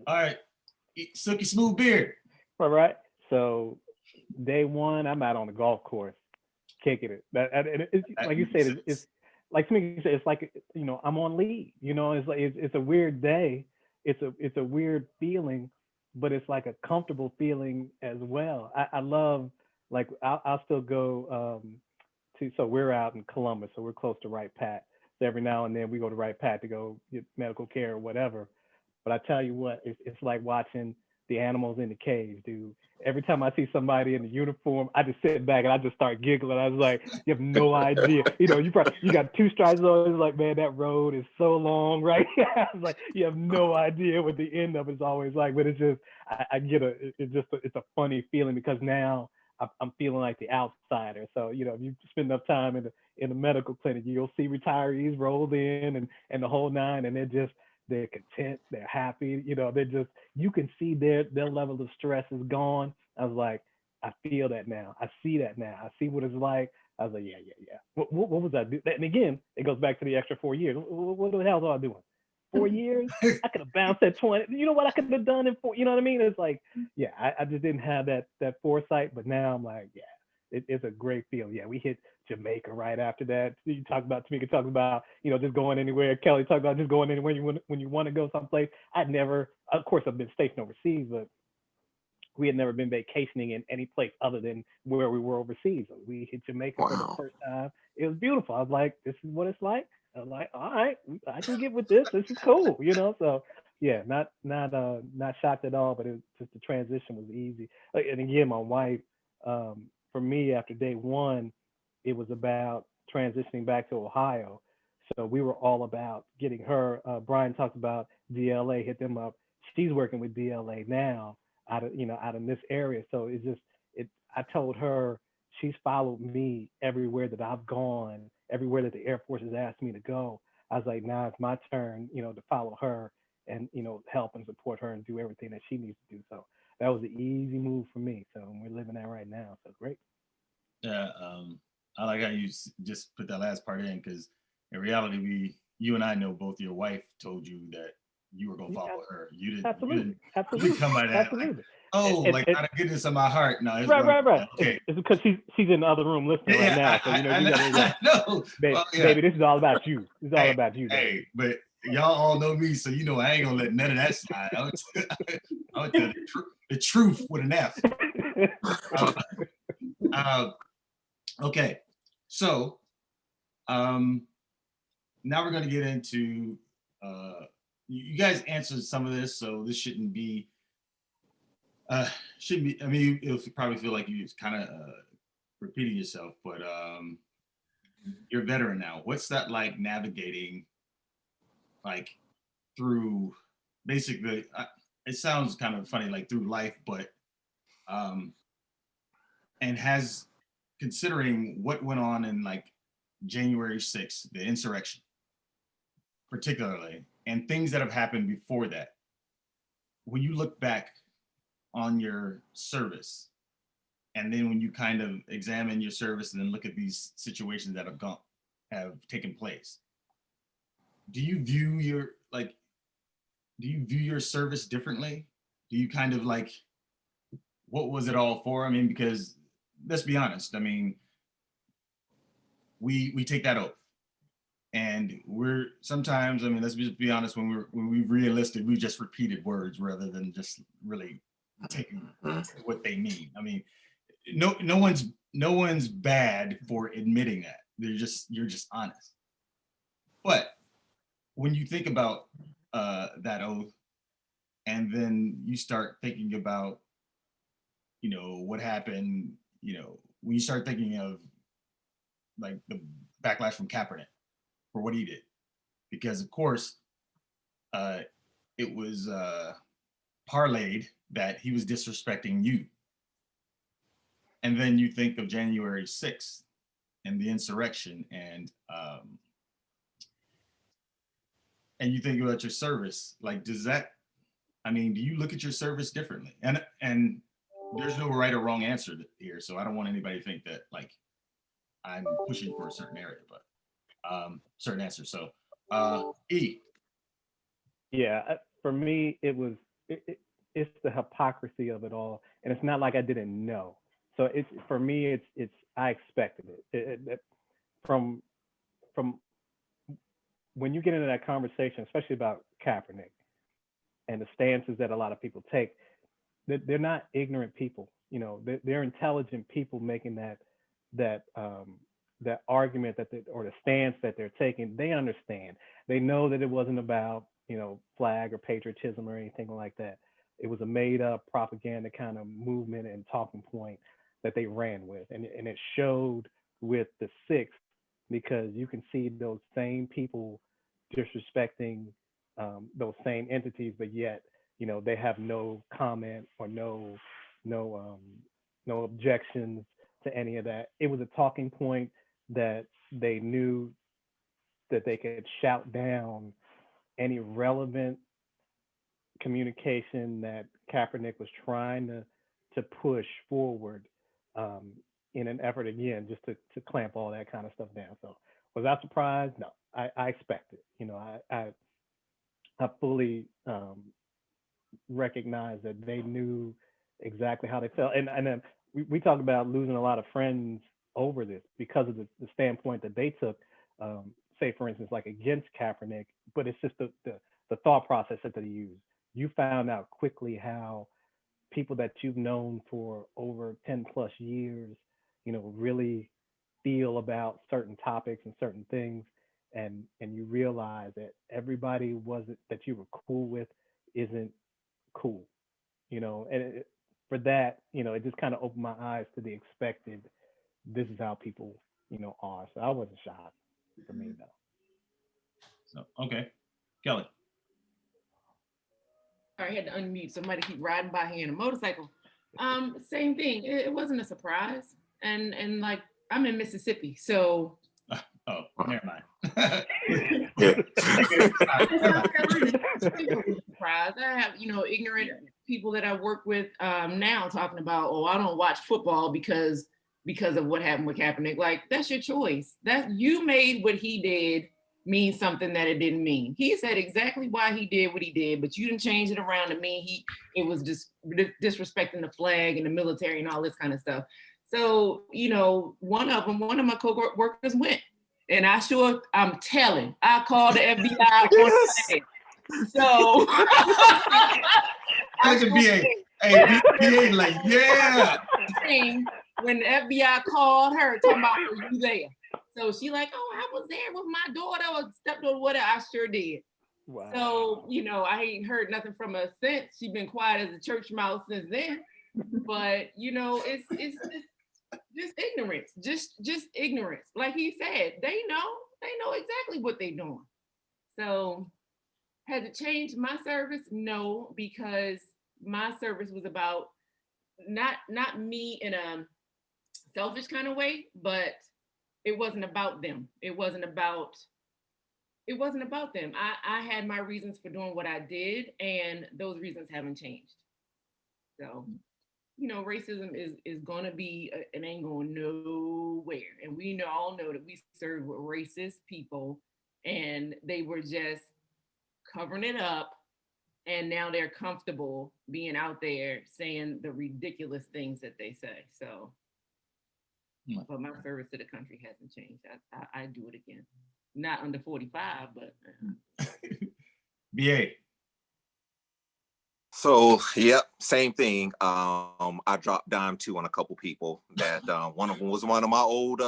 All right. Silky Smooth Beard. All right. So day one, I'm out on the golf course, kicking it. It's, like you said, it's like me said, it's like, I'm on leave. It's like it's a weird day. It's a weird feeling, but it's like a comfortable feeling as well. I love, like, I'll still go so we're out in Columbus, so we're close to Wright Pat. So every now and then we go to Wright Pat to go get medical care or whatever. But I tell you what, it's like watching the animals in the cage, dude. Every time I see somebody in the uniform, I just sit back and I just start giggling. I was like, you have no idea. You got two stripes on. It's like, man, that road is so long, right? I was like, you have no idea what the end of it's always like. But it's just, it's a funny feeling because now I'm feeling like the outsider. So, you know, if you spend enough time in the medical clinic, you'll see retirees rolled in and the whole nine, and they're content, they're happy, you know, they're just, you can see their level of stress is gone. I was like, I feel that now. I see that now. I see what it's like. I was like, yeah. What was I doing? And again, it goes back to the extra 4 years. What the hell was I doing? 4 years? I could have bounced at 20. You know what I could have done in 4? You know what I mean? It's like, yeah, I just didn't have that foresight. But now I'm like, yeah, it's a great feeling. Yeah, we hit Jamaica right after that. You talk about, Tamika talks about, you know, just going anywhere. Kelly talked about just going anywhere when you want to go someplace. I'd never, of course, I've been stationed overseas, but we had never been vacationing in any place other than where we were overseas. So we hit Jamaica for the Wow. first time. It was beautiful. I was like, this is what it's like. I was like, all right, I can get with this. This is cool, you know. So yeah, not shocked at all, but it was just the transition was easy. And again, my wife, for me after day one, it was about transitioning back to Ohio. So we were all about getting her. Brian talked about DLA, hit them up. She's working with DLA now out in this area. So it's just I told her she's followed me everywhere that I've gone, everywhere that the Air Force has asked me to go. I was like, now it's my turn, you know, to follow her and, you know, help and support her and do everything that she needs to do. So that was an easy move for me. So we're living that right now. So great. Yeah, I like how you just put that last part in because in reality, you and I know both your wife told you that you were gonna Yeah, follow her. You didn't. absolutely. You didn't come by that like, Absolutely. oh, And, like and, out of goodness of my heart. No, it's right. okay. It's because she's in the other room listening right Yeah, now. So, you know, you gotta, I know. baby, Oh, yeah. baby, this is all about you. This is all Hey, about you, baby. hey, but y'all all know me, so you know I ain't gonna let none of that slide. I would tell the truth with an F. Uh, uh, okay, so now we're gonna get into you guys answered some of this, so this shouldn't be. I mean, you'll probably feel like you kind of repeating yourself, but you're a veteran now. What's that like navigating, like through basically? It sounds kind of funny, like through life, but and has considering what went on in like January 6th, the insurrection, particularly, and things that have happened before that. When you look back on your service, and then when you kind of examine your service and then look at these situations that have taken place, do you view your service differently? Do you kind of like, what was it all for? I mean, because let's be honest, I mean, we take that oath, and we're sometimes, I mean, let's just be honest, when we re-enlisted, we just repeated words rather than just really taking what they mean. I mean, no one's bad for admitting that. You're just honest. But when you think about that oath, and then you start thinking about, you know, what happened, you know, when you start thinking of like the backlash from Kaepernick for what he did, because of course it was parlayed that he was disrespecting you, and then you think of January 6th and the insurrection, and you think about your service. Like, does that? I mean, do you look at your service differently? And there's no right or wrong answer here, so I don't want anybody to think that like I'm pushing for a certain area, but certain answer. So, E. Yeah, for me, it's the hypocrisy of it all, and it's not like I didn't know. So it's for me, it's I expected it. From from when you get into that conversation, especially about Kaepernick and the stances that a lot of people take, they're not ignorant people. You know, they're intelligent people making that that argument or the stance that they're taking. They understand. They know that it wasn't about, you know, flag or patriotism or anything like that. It was a made up propaganda kind of movement and talking point that they ran with, and it showed with the sixth, because you can see those same people disrespecting those same entities, but yet, you know, they have no comment or no no objections to any of that. It was a talking point that they knew that they could shout down any relevant communication that Kaepernick was trying to push forward, in an effort, again, just to clamp all that kind of stuff down. So was I surprised? No, I expected. I fully recognize that they knew exactly how they felt. And then we talk about losing a lot of friends over this because of the standpoint that they took, say, for instance, like against Kaepernick, but it's just the thought process that they used. You found out quickly how people that you've known for over 10 plus years, really feel about certain topics and certain things. And you realize that everybody that you were cool with isn't cool, and for that, it just kind of opened my eyes to the expected, this is how people, are. So I wasn't shocked for me, though. So, okay. Kelly. I had to unmute. Somebody keep riding by here in a motorcycle. Same thing. It wasn't a surprise. And like, I'm in Mississippi, so. Oh, never mind. Surprise. I have, ignorant people that I work with now talking about, oh, I don't watch football because of what happened with Kaepernick. Like, that's your choice. That you made what he did mean something that it didn't mean. He said exactly why he did what he did, but you didn't change it around to mean it was just disrespecting the flag and the military and all this kind of stuff. So, one of my co-workers went. And I'm telling, I called the FBI Yes. on the So Look at BA. Hey, BA like, yeah. When the FBI called her, talking about, were you there? So she like, oh, I was there with my daughter or stepped on water. I sure did. Wow. So, I ain't heard nothing from her since. She's been quiet as a church mouse since then. But, it's just ignorance, just ignorance. Like he said, they know exactly what they're doing. So has it changed my service? No, because my service was about not me in a selfish kind of way, but it wasn't about them. It wasn't about them. I had my reasons for doing what I did, and those reasons haven't changed. So racism is going to be, it ain't going nowhere. And we all know that we serve with racist people, and they were just covering it up. And now they're comfortable being out there saying the ridiculous things that they say. So, but my service to the country hasn't changed. I do it again. Not under 45, but. BA. So, yep, same thing. I dropped dime too on a couple people that one of them was one of my old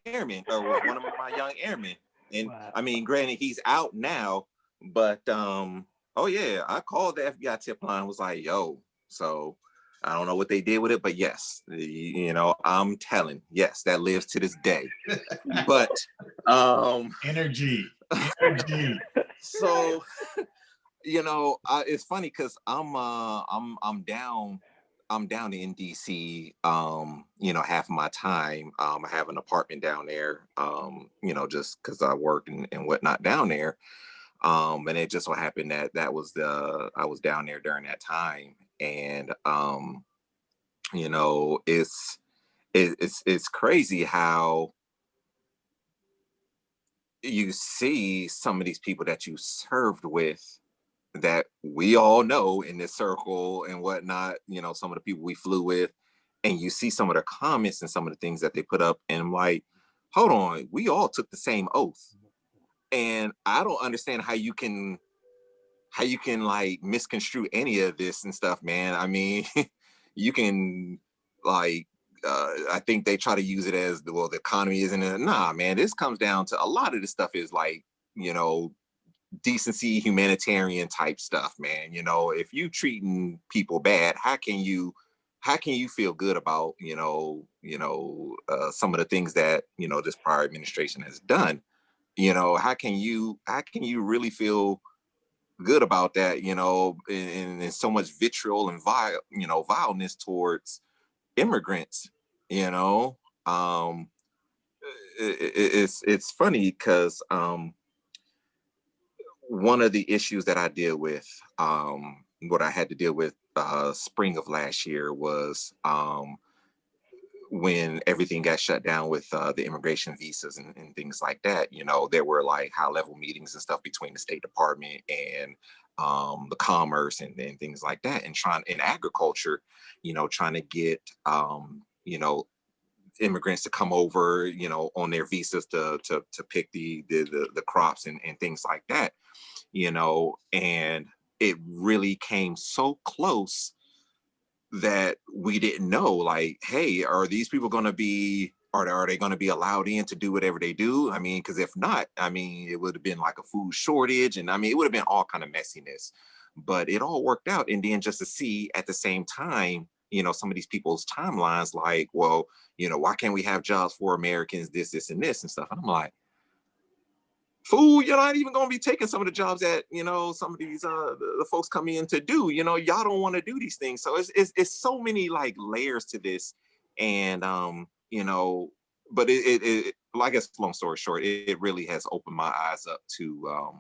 airmen, or one of my young airmen. And wow. I mean, granted, he's out now, but oh yeah, I called the FBI tip line, was like, yo, so I don't know what they did with it, but yes, I'm telling, yes, that lives to this day. But energy. So it's funny because I'm down in DC, half of my time. I have an apartment down there, just because I work and whatnot down there. And it just so happened that I was down there during that time. And it's crazy how you see some of these people that you served with, that we all know in this circle and whatnot, some of the people we flew with, and you see some of their comments and some of the things that they put up, and I'm like, hold on, we all took the same oath. And I don't understand how you can like misconstrue any of this and stuff, man. I mean, you can like, I think they try to use it as the economy isn't it. Nah, man, this comes down to a lot of this stuff is like, decency, humanitarian type stuff, man. If you treating people bad, how can you feel good about some of the things that this prior administration has done? How can you really feel good about that? And so much vitriol and vileness towards immigrants, you know. It's funny because one of the issues that I deal with, what I had to deal with spring of last year was when everything got shut down with the immigration visas and things like that. You know, there were like high level meetings and stuff between the State Department and the commerce and things like that, and trying in agriculture, you know, trying to get you know, immigrants to come over, you know, on their visas to pick the crops and things like that, you know. And it really came so close that we didn't know, like, hey, are these people going to be, are they going to be allowed in to do whatever they do? I mean, because if not, I mean, it would have been like a food shortage, and I mean, it would have been all kind of messiness. But it all worked out. And then just to see at the same time, you know, some of these people's timelines, like, well, you know, why can't we have jobs for Americans, this and this and stuff? And I'm like, fool, you're not even going to be taking some of the jobs that, you know, some of these the folks come in to do. You know, y'all don't want to do these things. So it's so many like layers to this. And you know, but it well, I guess long story short, it really has opened my eyes up to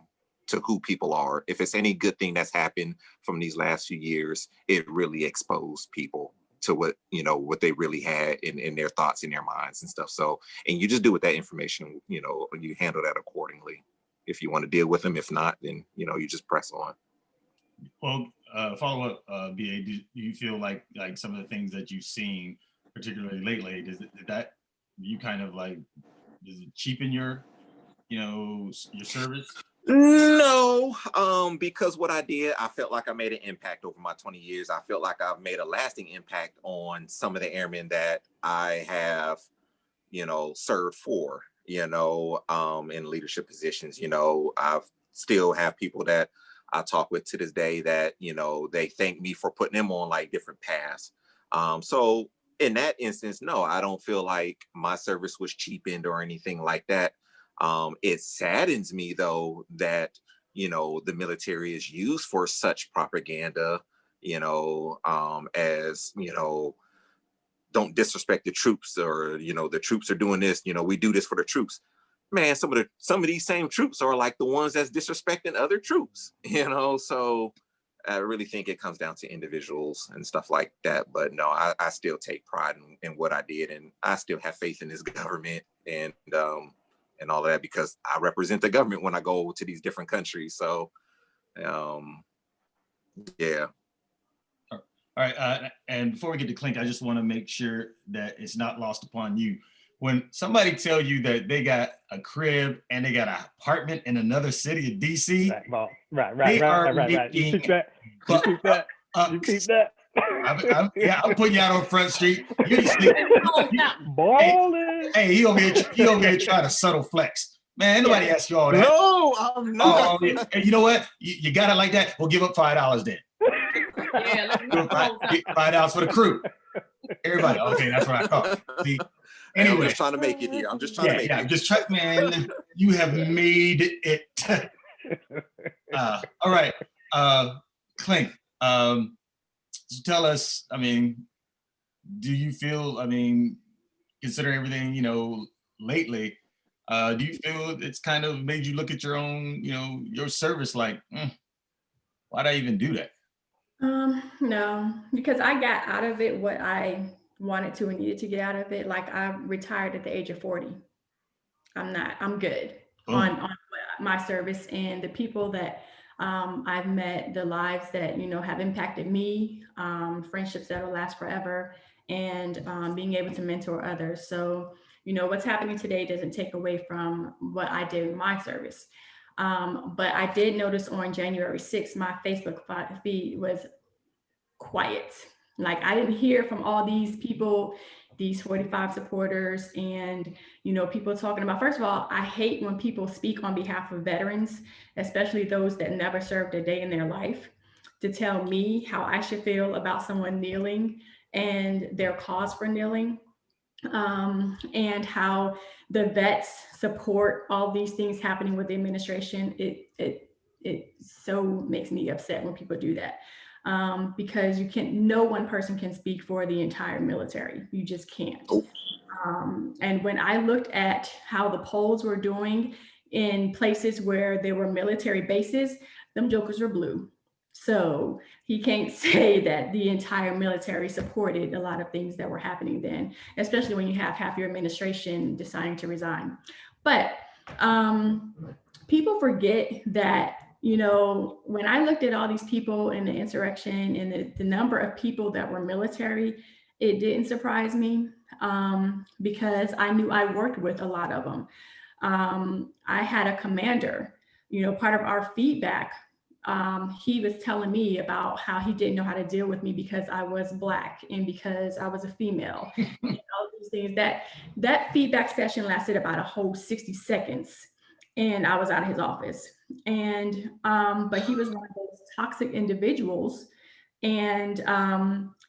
who people are. If it's any good thing that's happened from these last few years, it really exposed people to what, you know, what they really had in their thoughts, in their minds and stuff. So, and you just do with that information, you know, you handle that accordingly. If you want to deal with them, if not, then, you know, you just press on. Well, follow up, BA, do you feel like some of the things that you've seen, particularly lately, did that, you kind of like, does it cheapen your, you know, your service? No, because what I did, I felt like I made an impact over my 20 years. I felt like I've made a lasting impact on some of the airmen that I have, you know, served for, you know, in leadership positions. You know, I've still have people that I talk with to this day that, you know, they thank me for putting them on like different paths. So in that instance, no, I don't feel like my service was cheapened or anything like that. It saddens me though that, you know, the military is used for such propaganda, you know, as, you know, don't disrespect the troops, or, you know, the troops are doing this, you know, we do this for the troops. Man, some of these same troops are like the ones that's disrespecting other troops, you know. So I really think it comes down to individuals and stuff like that. But no, I still take pride in what I did, and I still have faith in this government and all of that, because I represent the government when I go to these different countries. So yeah. All right, and before we get to Clink, I just want to make sure that it's not lost upon you. When somebody tell you that they got a crib and they got an apartment in another city of DC, right. You keep that. You keep that. You keep that. I'm putting you out on Front Street. Hey, he over here trying to subtle flex. Man, nobody asked you all that. No, I'm not. And you know what? You got it like that? We'll give up $5 then. Yeah, $5 for the crew. Everybody. Okay, that's what I thought. See? Anyway, I'm just trying to make it here. I'm just trying to make it. Just try, man. You have made it. All right, Clink. Tell us. I mean, do you feel? I mean, consider everything, you know, lately. Do you feel it's kind of made you look at your own, you know, your service like, why'd I even do that? No, because I got out of it what I wanted to and needed to get out of it. Like, I retired at the age of 40. I'm good on my service, and the people that I've met, the lives that, you know, have impacted me, friendships that will last forever, and being able to mentor others. So, you know, what's happening today doesn't take away from what I did in my service. But I did notice on January 6th, my Facebook feed was quiet. Like, I didn't hear from all these people, these 45 supporters, and, you know, people talking about, first of all, I hate when people speak on behalf of veterans, especially those that never served a day in their life, to tell me how I should feel about someone kneeling and their cause for kneeling. And how the vets support all these things happening with the administration. It so makes me upset when people do that. because no one person can speak for the entire military. You just can't. And when I looked at how the polls were doing in places where there were military bases, them jokers were blue. So he can't say that the entire military supported a lot of things that were happening then, especially when you have half your administration deciding to resign. But people forget that, when I looked at all these people in the insurrection and the number of people that were military, it didn't surprise me, because I knew I worked with a lot of them. I had a commander, part of our feedback, he was telling me about how he didn't know how to deal with me because I was Black and because I was a female. All these things. That feedback session lasted about a whole 60 seconds, and I was out of his office. And but he was one of those toxic individuals, and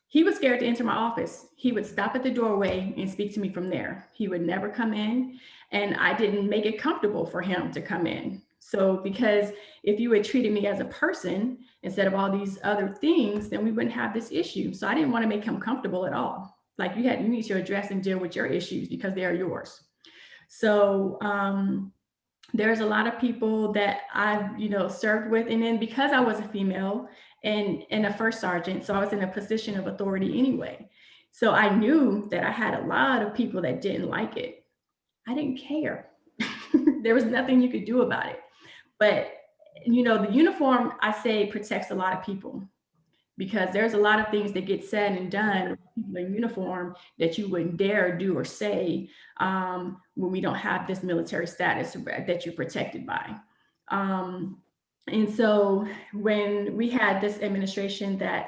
he was scared to enter my office. He would stop at the doorway and speak to me from there. He would never come in, and I didn't make it comfortable for him to come in. So because if you had treated me as a person instead of all these other things, then we wouldn't have this issue. So I didn't want to make him comfortable at all. Like you need to address and deal with your issues because they are yours. So there's a lot of people that I've, served with. And then because I was a female and a first sergeant, so I was in a position of authority anyway. So I knew that I had a lot of people that didn't like it. I didn't care. There was nothing you could do about it. But, the uniform, I say, protects a lot of people, because there's a lot of things that get said and done with people in uniform that you wouldn't dare do or say when we don't have this military status that you're protected by. And so when we had this administration that,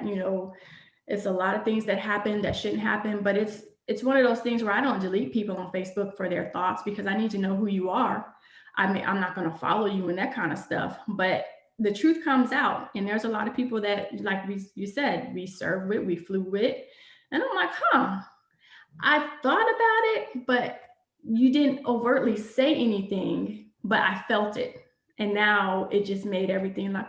it's a lot of things that happen that shouldn't happen, but it's one of those things where I don't delete people on Facebook for their thoughts because I need to know who you are. I mean, I'm not going to follow you and that kind of stuff, but the truth comes out. And there's a lot of people that, like you said, we served with, we flew with. And I'm like, I thought about it, but you didn't overtly say anything, but I felt it. And now it just made everything like,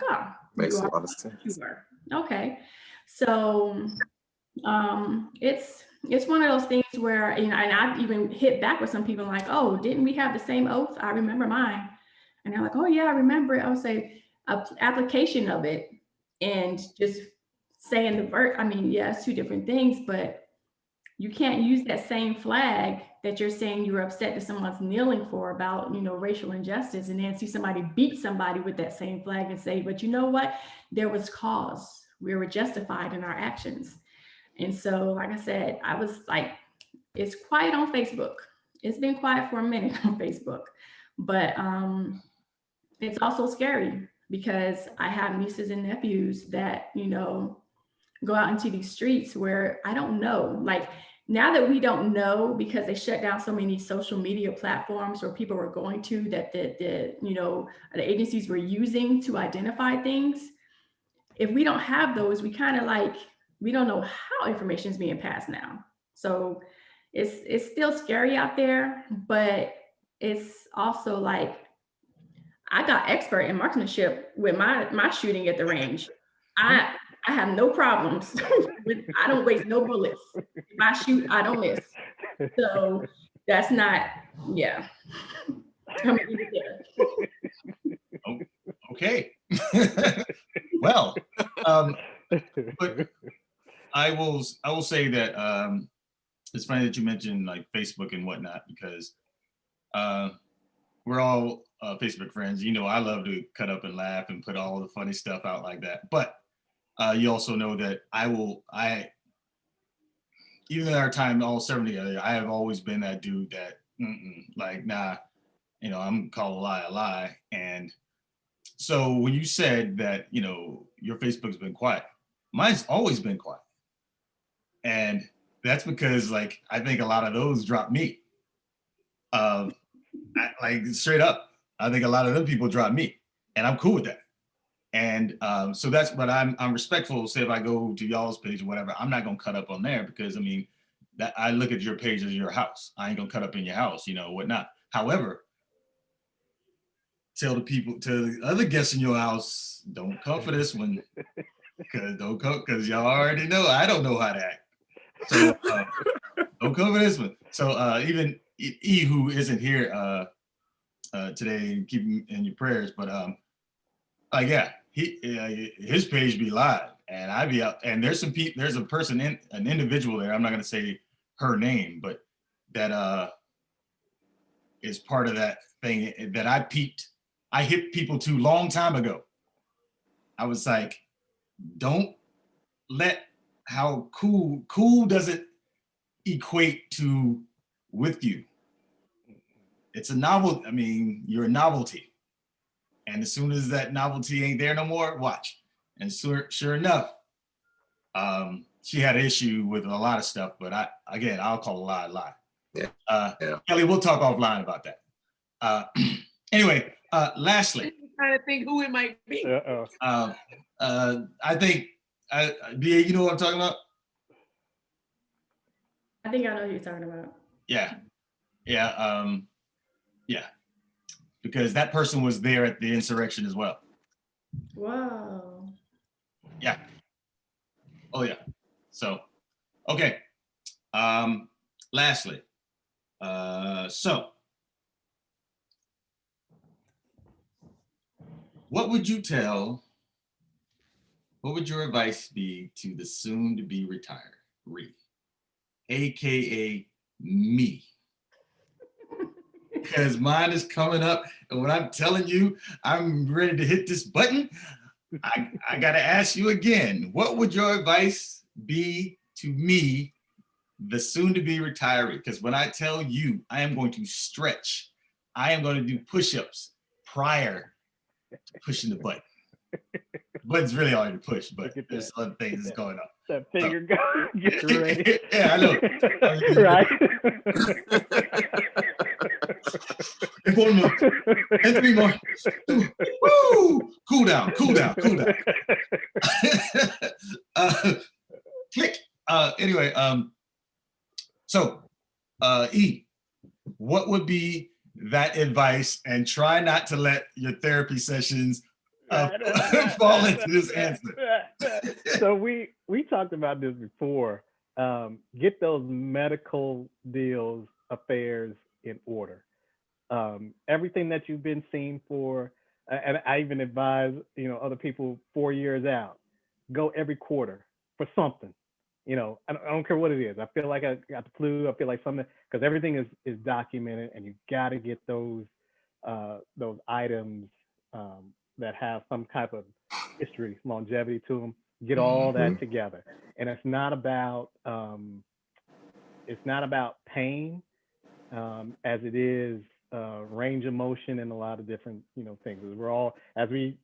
makes a lot of sense. You are. Okay. So it's one of those things where, and I've even hit back with some people like, oh, didn't we have the same oath? I remember mine. And they're like, oh yeah, I remember it. I would say application of it and just saying the verse. I mean, yeah, it's two different things, but you can't use that same flag that you're saying you're upset that someone's kneeling for about, racial injustice, and then see somebody beat somebody with that same flag and say, but you know what? There was cause. We were justified in our actions. And so, like I said, I was like, it's quiet on Facebook. It's been quiet for a minute on Facebook, but it's also scary because I have nieces and nephews that, go out into these streets where I don't know, like now that we don't know because they shut down so many social media platforms where people were going to that the agencies were using to identify things. If we don't have those, we kind of we don't know how information is being passed now. So it's still scary out there, but it's also like, I got expert in marksmanship with my shooting at the range. I have no problems. I don't waste no bullets. If I shoot, I don't miss. So that's not, yeah. I'm gonna leave it there. Okay. Well, but I will say that it's funny that you mentioned like Facebook and whatnot, because we're all Facebook friends. I love to cut up and laugh and put all the funny stuff out like that. But you also know that even in our time all serving together, I have always been that dude that like, nah, I'm called a lie. And so when you said that, your Facebook's been quiet, mine's always been quiet. And that's because like, I think a lot of those dropped me. Like straight up, I think a lot of them people drop me, and I'm cool with that. And so that's, but I'm respectful. Say if I go to y'all's page or whatever, I'm not gonna cut up on there because I mean, that I look at your page as your house. I ain't gonna cut up in your house, whatnot. However, tell the other guests in your house, don't come for this one. Because y'all already know I don't know how to act. So don't come for this one. So even E, who isn't here today, keep him in your prayers. But yeah, his page be live, and I be out. And there's some people. There's a person an individual there. I'm not gonna say her name, but that is part of that thing that I peeped. I hit people to long time ago. I was like, don't let how cool doesn't equate to with you. It's a novel. I mean, you're a novelty. And as soon as that novelty ain't there no more, watch. And sure enough, she had an issue with a lot of stuff, but I'll call a lie. Yeah. Kelly, we'll talk offline about that. Anyway, lastly. I'm trying to think who it might be. I think, BA, you know what I'm talking about? I think I know who you're talking about. Yeah. Because that person was there at the insurrection as well. Whoa. Yeah. Oh yeah. So, okay. Lastly, so what would your advice be to the soon to be retiree, AKA me? Because mine is coming up, and when I'm telling you I'm ready to hit this button, I gotta ask you again, what would your advice be to me, the soon to be retiree? Because when I tell you I am going to stretch, I am going to do push-ups prior to pushing the button. Button's really hard to push, but there's other things that's going on. That finger gets ready. Yeah, I know. Right. And 4 more. And 3 more. Woo! Cool down. Click. Anyway, so E, what would be that advice? And try not to let your therapy sessions fall into this answer. So we talked about this before. Get those medical deals, affairs in order. Everything that you've been seen for, and I even advise, other people 4 years out, go every quarter for something. I don't care what it is. I feel like I got the flu. I feel like something, because everything is documented, and you got to get those items that have some type of history, longevity to them. Get all that together, and it's not about pain as it is range of motion and a lot of different things. We're all, as we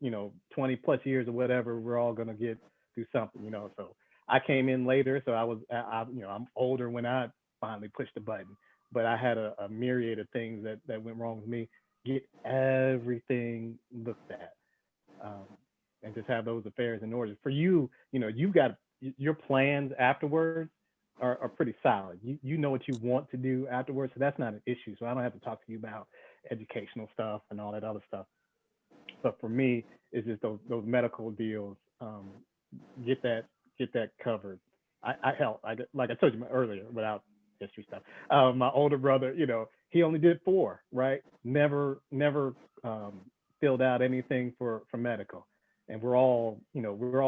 20 plus years or whatever, we're all gonna get through something. So I came in later, so I'm older when I finally pushed the button, but I had a myriad of things that went wrong with me. Get everything looked at, and just have those affairs in order. For you, you've got your plans afterwards are pretty solid. You know what you want to do afterwards, so that's not an issue. So I don't have to talk to you about educational stuff and all that other stuff. But for me, it's just those medical deals. Get that covered. I help. Like I told you earlier, without history stuff. My older brother, he only did 4, right? Never filled out anything for medical. And we're all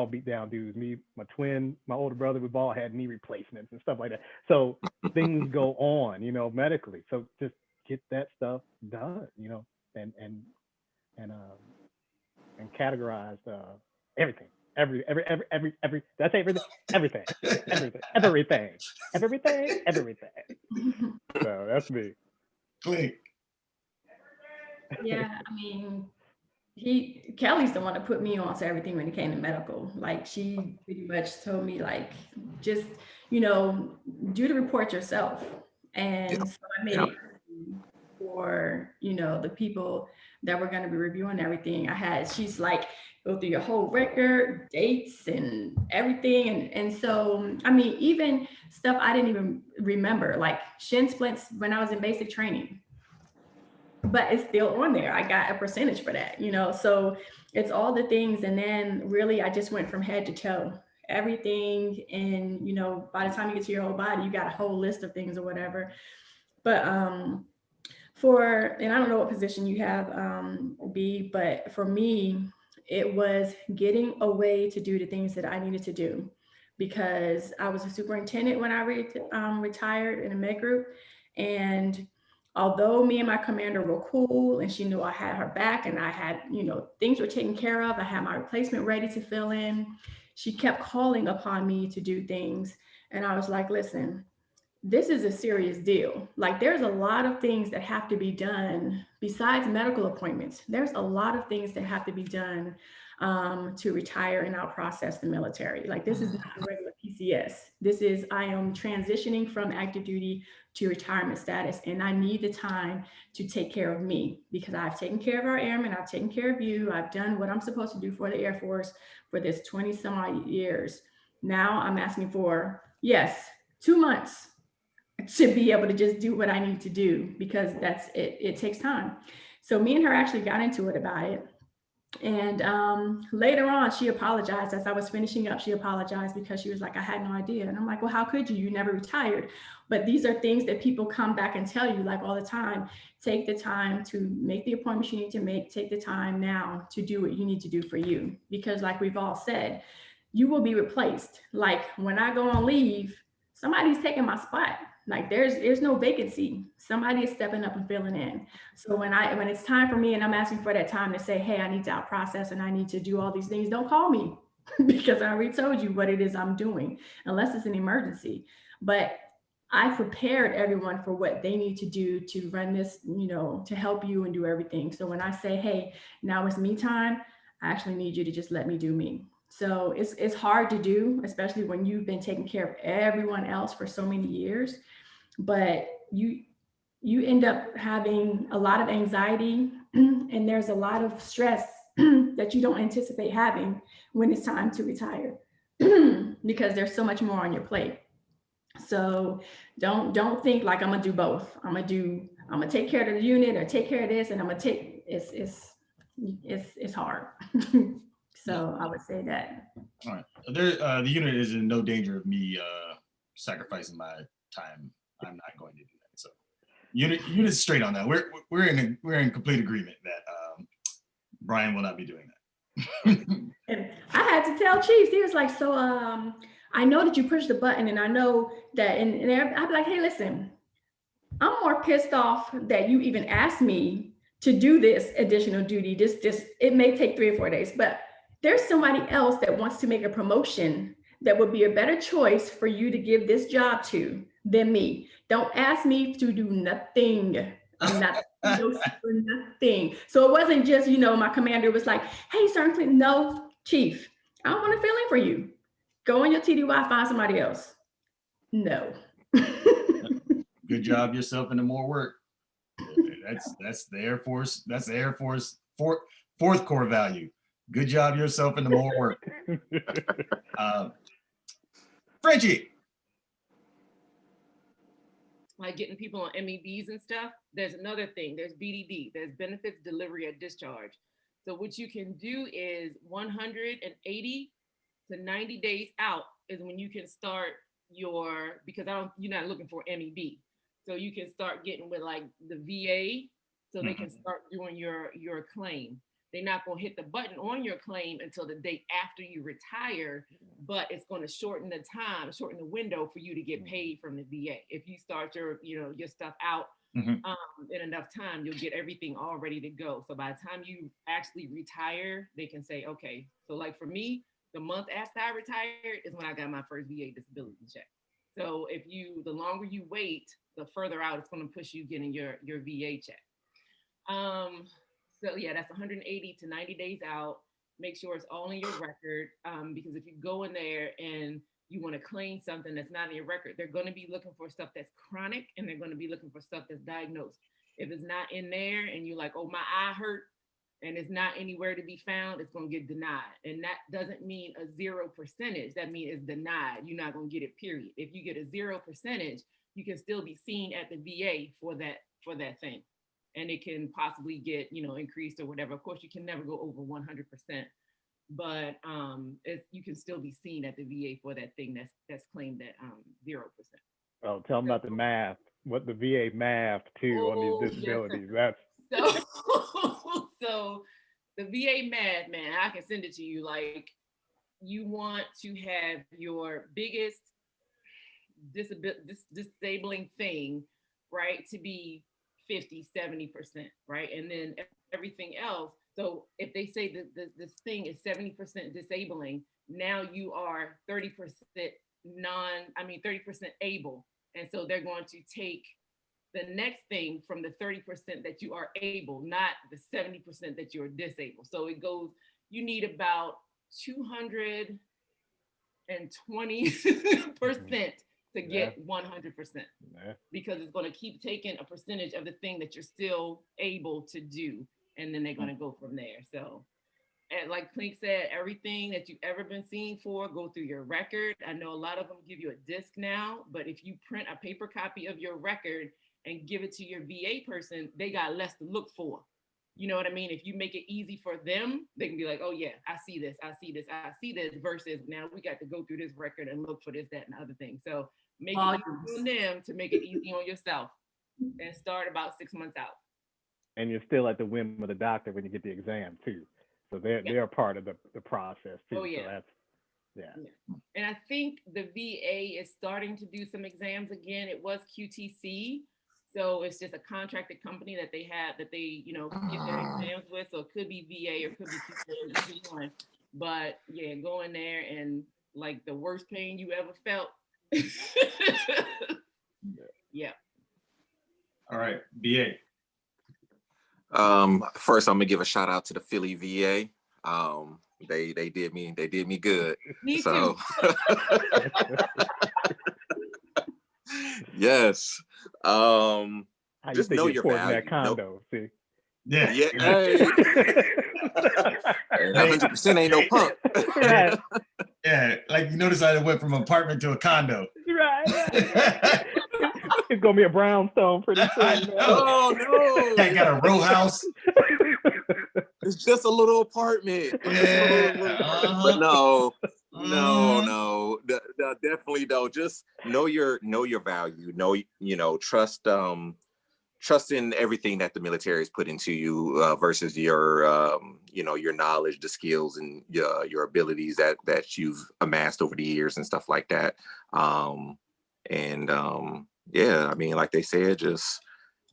beat down dudes. Me, my twin, my older brother, we've all had knee replacements and stuff like that. So things go on, medically. So just get that stuff done, and categorize everything. Every that's everything. So that's me. Click. Yeah, I mean, Kelly's the one that put me on to everything when it came to medical. Like, she pretty much told me, like, just do the report yourself. And so I made it for the people that were going to be reviewing everything. She's like, go through your whole record, dates and everything. And so, I mean, even stuff I didn't even remember, like shin splints when I was in basic training. but it's still on there. I got a percentage for that, you know? So it's all the things. And then really, I just went from head to toe, everything. And, you know, by the time you get to your whole body, you got a whole list of things or whatever. But, and I don't know what position you have, B, but for me, it was getting a way to do the things that I needed to do because I was a superintendent when I retired in a med group. And although me and my commander were cool and she knew I had her back and I had, you know, things were taken care of, I had my replacement ready to fill in, she kept calling upon me to do things. And I was like, listen, this is a serious deal. Like there's a lot of things that have to be done besides medical appointments. There's a lot of things that have to be done to retire and out process the military. Like this is not a regular PCS. This is, I am transitioning from active duty to retirement status. And I need the time to take care of me because I've taken care of our airmen. I've taken care of you. I've done what I'm supposed to do for the Air Force for this 20 some odd years. Now I'm asking for, yes, 2 months to be able to just do what I need to do because that's it. It takes time. So me and her actually got into it about it. And later on, she apologized as I was finishing up. She apologized because she was like, I had no idea. And I'm like, well, how could you? You never retired. But these are things that people come back and tell you like all the time. Take the time to make the appointments you need to make. Take the time now to do what you need to do for you. Because like we've all said, you will be replaced. Like when I go on leave, somebody's taking my spot. Like there's no vacancy. Somebody is stepping up and filling in. So when it's time for me and I'm asking for that time to say, hey, I need to out process and I need to do all these things, don't call me because I already told you what it is I'm doing, unless it's an emergency. But I prepared everyone for what they need to do to run this, you know, to help you and do everything. So when I say, hey, now it's me time, I actually need you to just let me do me. So it's hard to do, especially when you've been taking care of everyone else for so many years. But you end up having a lot of anxiety and there's a lot of stress that you don't anticipate having when it's time to retire because there's so much more on your plate. So don't think like I'm gonna do both. I'm gonna take care of the unit or take care of this and I'm gonna take it's hard. So I would say that. All right. The unit is in no danger of me sacrificing my time. I'm not going to do that. So unit's straight on that. We're in complete agreement that Brian will not be doing that. And I had to tell Chiefs, he was like, so I know that you pushed the button and I know that, and I'd be like, hey, listen, I'm more pissed off that you even asked me to do this additional duty. This it may take 3 or 4 days, but there's somebody else that wants to make a promotion that would be a better choice for you to give this job to than me. Don't ask me to do nothing. I'm not for nothing. So it wasn't just, you know, my commander was like, hey, Sergeant Clinton, no, Chief, I don't want to fill in for you. Go on your TDY, find somebody else. No. Good job yourself into more work. That's the Air Force. That's the Air Force fourth core value. Good job yourself into more work. Frenchie. Like getting people on MEBs and stuff. There's another thing. There's BDD. There's benefits delivery at discharge. So what you can do is 180 to 90 days out is when you can start because you're not looking for MEB. So you can start getting with like the VA so they can start doing your claim. They're not going to hit the button on your claim until the day after you retire, but it's going to shorten the window for you to get paid from the VA. If you start your stuff out in enough time, you'll get everything all ready to go. So by the time you actually retire, they can say, okay, so like for me, the month after I retired is when I got my first VA disability check. So the longer you wait, the further out it's going to push you getting your VA check. So yeah, that's 180 to 90 days out. Make sure it's all in your record, because if you go in there and you want to claim something that's not in your record, they're going to be looking for stuff that's chronic and they're going to be looking for stuff that's diagnosed. If it's not in there and you're like, oh, my eye hurt and it's not anywhere to be found, it's going to get denied. And that doesn't mean a 0%. That means it's denied. You're not going to get it, period. If you get a 0%, you can still be seen at the VA for that thing. and it can possibly get, increased or whatever. Of course, you can never go over 100%, but you can still be seen at the VA for that thing that's claimed at 0%. Oh, tell them about the math. What the VA math too on these disabilities. That's so the VA math, man, I can send it to you. Like, you want to have your biggest disabling thing, right, to be 50-70%, right? And then everything else. So if they say that this thing is 70% disabling, now you are 30% 30% able. And so they're going to take the next thing from the 30% that you are able, not the 70% that you're disabled. So it goes, you need about 220% to get 100%, because it's going to keep taking a percentage of the thing that you're still able to do, and then they're going to go from there. So, and like Clink said, everything that you've ever been seen for, go through your record. I know a lot of them give you a disc now, but if you print a paper copy of your record and give it to your VA person, they got less to look for. You know what I mean? If you make it easy for them, they can be like, oh yeah, I see this, versus now we got to go through this record and look for this, that, and other thing. So make it easy on them to make it easy on yourself, and start about 6 months out. And you're still at the whim of the doctor when you get the exam too. So they're part of the process too. Oh yeah. So that's, yeah. And I think the VA is starting to do some exams again. It was QTC. So it's just a contracted company that they have, that they, get their exams with. So it could be VA or it could be QTC, either one. But yeah, go in there and like the worst pain you ever felt. Yeah. All right, VA. First, I'm gonna give a shout out to the Philly VA. They did me good. Me so too. yes. Just know your value. That condo, see? Yeah. Yeah. Hey. 100% ain't no punk. Right. Yeah, like you notice I went from apartment to a condo. Right. It's gonna be a brownstone pretty soon. I know. Oh no! I got a row house. It's just a little apartment. Yeah. But no, definitely don't. Just know your value. Trust in everything that the military has put into you versus your your knowledge, the skills, and your abilities that you've amassed over the years and stuff like that. Yeah, I mean, like they said, just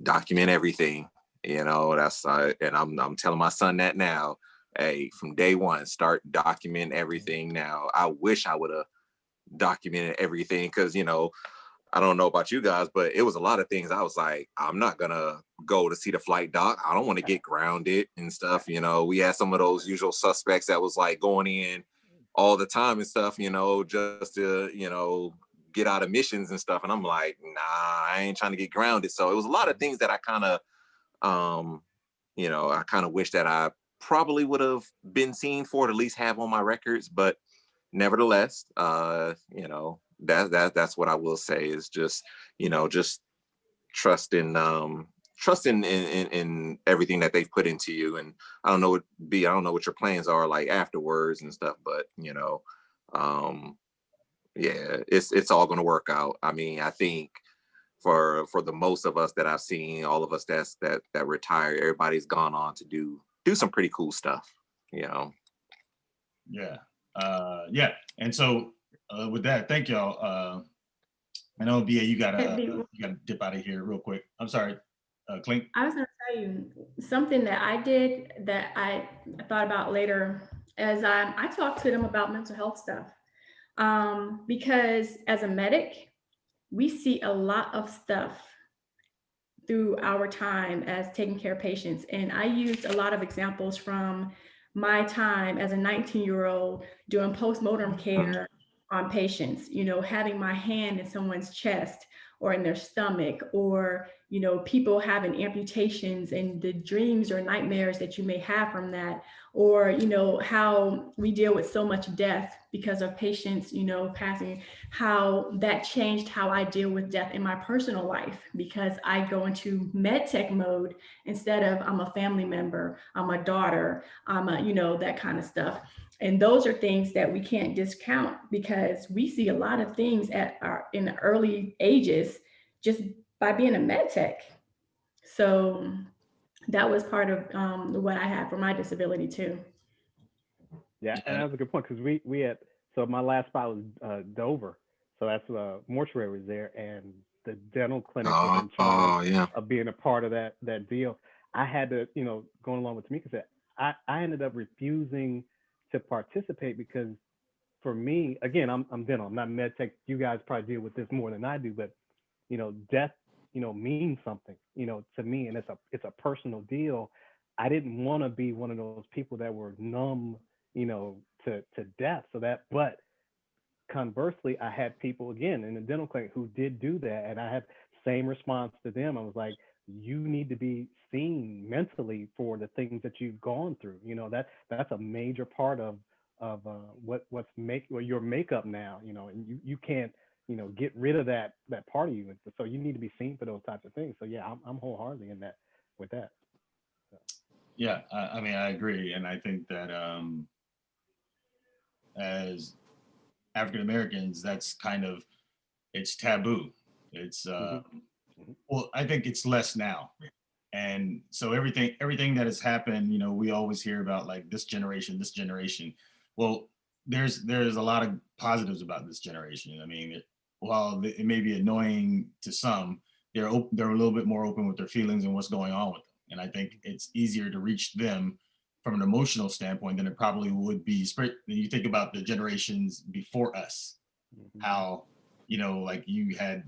document everything. That's and I'm telling my son that now. Hey, from day one, start documenting everything now. I wish I would have documented everything, because I don't know about you guys, but it was a lot of things I was like, I'm not gonna go to see the flight doc. I don't want to get grounded and stuff. We had some of those usual suspects that was like going in all the time and stuff, just to, get out of missions and stuff. And I'm like, nah, I ain't trying to get grounded. So it was a lot of things that I kind of, I kind of wish that I probably would have been seen for, to at least have on my records. But nevertheless, that's what I will say is just, just trust in everything that they've put into you. And I don't know what your plans are like afterwards and stuff, but yeah, it's all going to work out. I mean, I think for the most of us that I've seen, all of us that retire, everybody's gone on to do some pretty cool stuff, Yeah. Yeah. And so with that, thank y'all. I know BA, you gotta dip out of here real quick. I'm sorry, Clink. I was going to tell you something that I did that I thought about later as I talked to them about mental health stuff. Because as a medic, we see a lot of stuff through our time as taking care of patients. And I used a lot of examples from my time as a 19-year-old doing postmortem care on patients, having my hand in someone's chest or in their stomach, or, people having amputations and the dreams or nightmares that you may have from that, or, you know, how we deal with so much death because of patients, you know, passing, how that changed how I deal with death in my personal life, because I go into med tech mode instead of I'm a family member, I'm a daughter, I'm a, you know, that kind of stuff. And those are things that we can't discount, because we see a lot of things in the early ages just by being a med tech. So that was part of what I had for my disability too. Yeah, and Yeah. that was a good point because we had, so my last spot was Dover, so that's mortuary was there, and the dental clinic was in charge Yeah. of being a part of that deal. I had to, you know, going along with Tamika said, I ended up refusing to participate because for me, again, I'm dental, I'm not med tech. You guys probably deal with this more than I do, but you know, death, you know, means something, you know, to me, and it's a personal deal. I didn't want to be one of those people that were numb, you know, to death. So that, but conversely, I had people again in the dental clinic who did do that, and I had same response to them. I was like, you need to be seen mentally for the things that you've gone through. You know, that's a major part of what's your makeup now. You know, and you can't, you know, get rid of that part of you. And so you need to be seen for those types of things. So yeah, I'm wholeheartedly in that with that. So. Yeah, I mean, I agree, and I think that as African Americans, that's kind of, it's taboo. It's Mm-hmm. well, I think it's less now, and so everything that has happened, you know, we always hear about like this generation, this generation. Well, there's a lot of positives about this generation. I mean, while it may be annoying to some, they're a little bit more open with their feelings and what's going on with them, and I think it's easier to reach them from an emotional standpoint than it probably would be. You think about the generations before us, Mm-hmm. how, you know, like you had,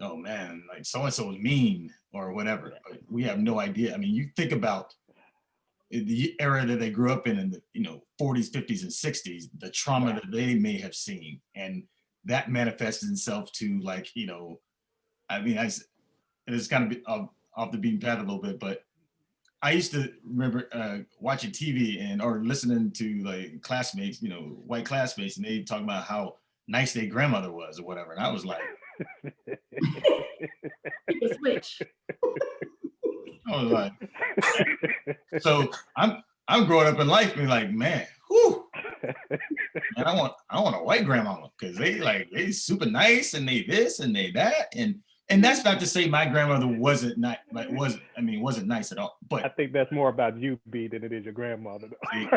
oh man, like so and so was mean or whatever. But we have no idea. I mean, you think about the era that they grew up in the, you know, 40s, 50s, and 60s, the trauma that they may have seen, and that manifested itself to, like, you know, I mean, it's kind of off the beaten path a little bit, but I used to remember watching TV or listening to like classmates, you know, white classmates, and they talk about how nice their grandmother was or whatever. And I was like, People switch. I was like, so I'm growing up in life being like, man, whew, man, I want a white grandmama, because they super nice and they this and they that, and that's not to say my grandmother wasn't nice at all. I But think that's more about you, B, than it is your grandmother. see,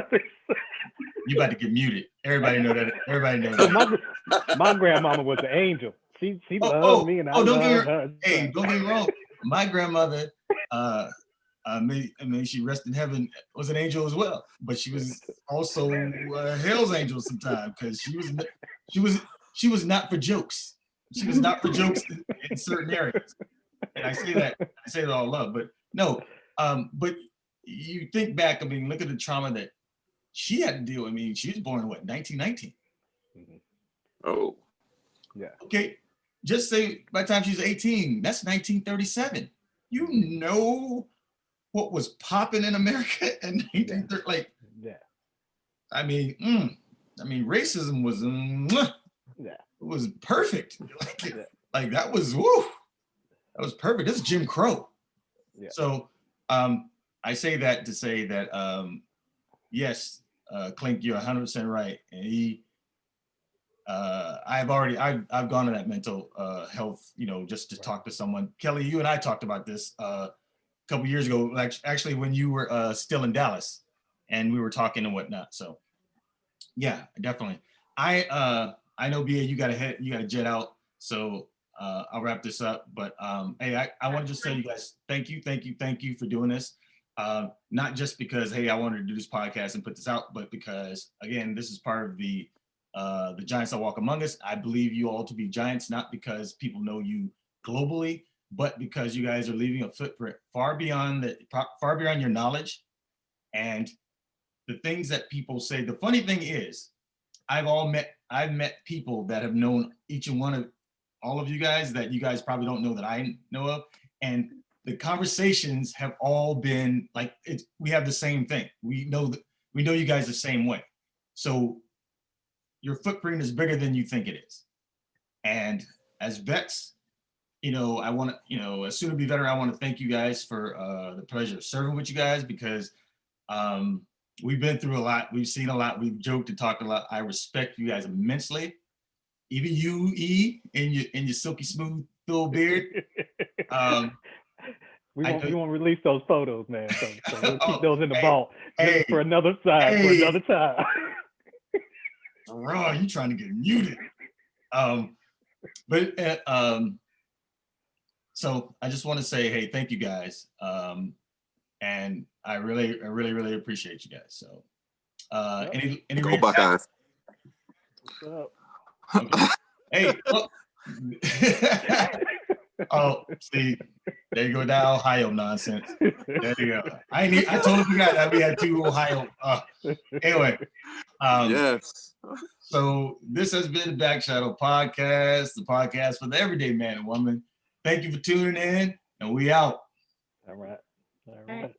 you about to get muted. Everybody know that. Everybody knows that. my grandmama was an angel. She loved me, and I don't loved her. Hey, don't get me wrong. My grandmother, may she rest in heaven, was an angel as well, but she was also a hell's angel sometimes, because she was not for jokes. She was not for jokes in certain areas. And I say that all love, but no. But you think back. I mean, look at the trauma that she had to deal with. I mean, she was born in what, 1919? Mm-hmm. Oh. Yeah. Okay. Just say by the time she's 18, that's 1937. You know what was popping in America in 1930? Like, yeah. I mean, racism was it was perfect. Like that was that was perfect. This is Jim Crow. Yeah. So I say that to say that yes, Clink, you're 100% right. And I've gone to that mental health, you know, just to talk to someone. Kelly, you and I talked about this a couple years ago, actually when you were still in Dallas, and we were talking and whatnot. So yeah, definitely. I know, BA, you got to jet out. So I'll wrap this up. But hey, I want to just tell you guys, thank you for doing this. Not just because, hey, I wanted to do this podcast and put this out, but because, again, this is part of the giants that walk among us. I believe you all to be giants, not because people know you globally, but because you guys are leaving a footprint far beyond your knowledge and the things that people say. The funny thing is, I've met people that have known each and one of all of you guys that you guys probably don't know that I know of, and the conversations have all been like we have the same thing. We we know you guys the same way. So your footprint is bigger than you think it is. And as vets, I want to, as soon to be veteran, I want to thank you guys for the pleasure of serving with you guys, because we've been through a lot. We've seen a lot. We've joked and talked a lot. I respect you guys immensely. Even you, E, in your silky smooth full beard. We won't release those photos, man. So we'll keep those in the vault hey, for another time. For another time. Raw, you trying to get muted? So I just want to say, hey, thank you guys, and I really appreciate you guys. So, any Go Buckeyes. What's up? Okay. Hey, look. Oh, see, there you go, that Ohio nonsense. There you go. I totally forgot that we had 2 Ohio. Anyway, Yes. So this has been the Back Channel Podcast, the podcast for the everyday man and woman. Thank you for tuning in, and we out. All right. All right.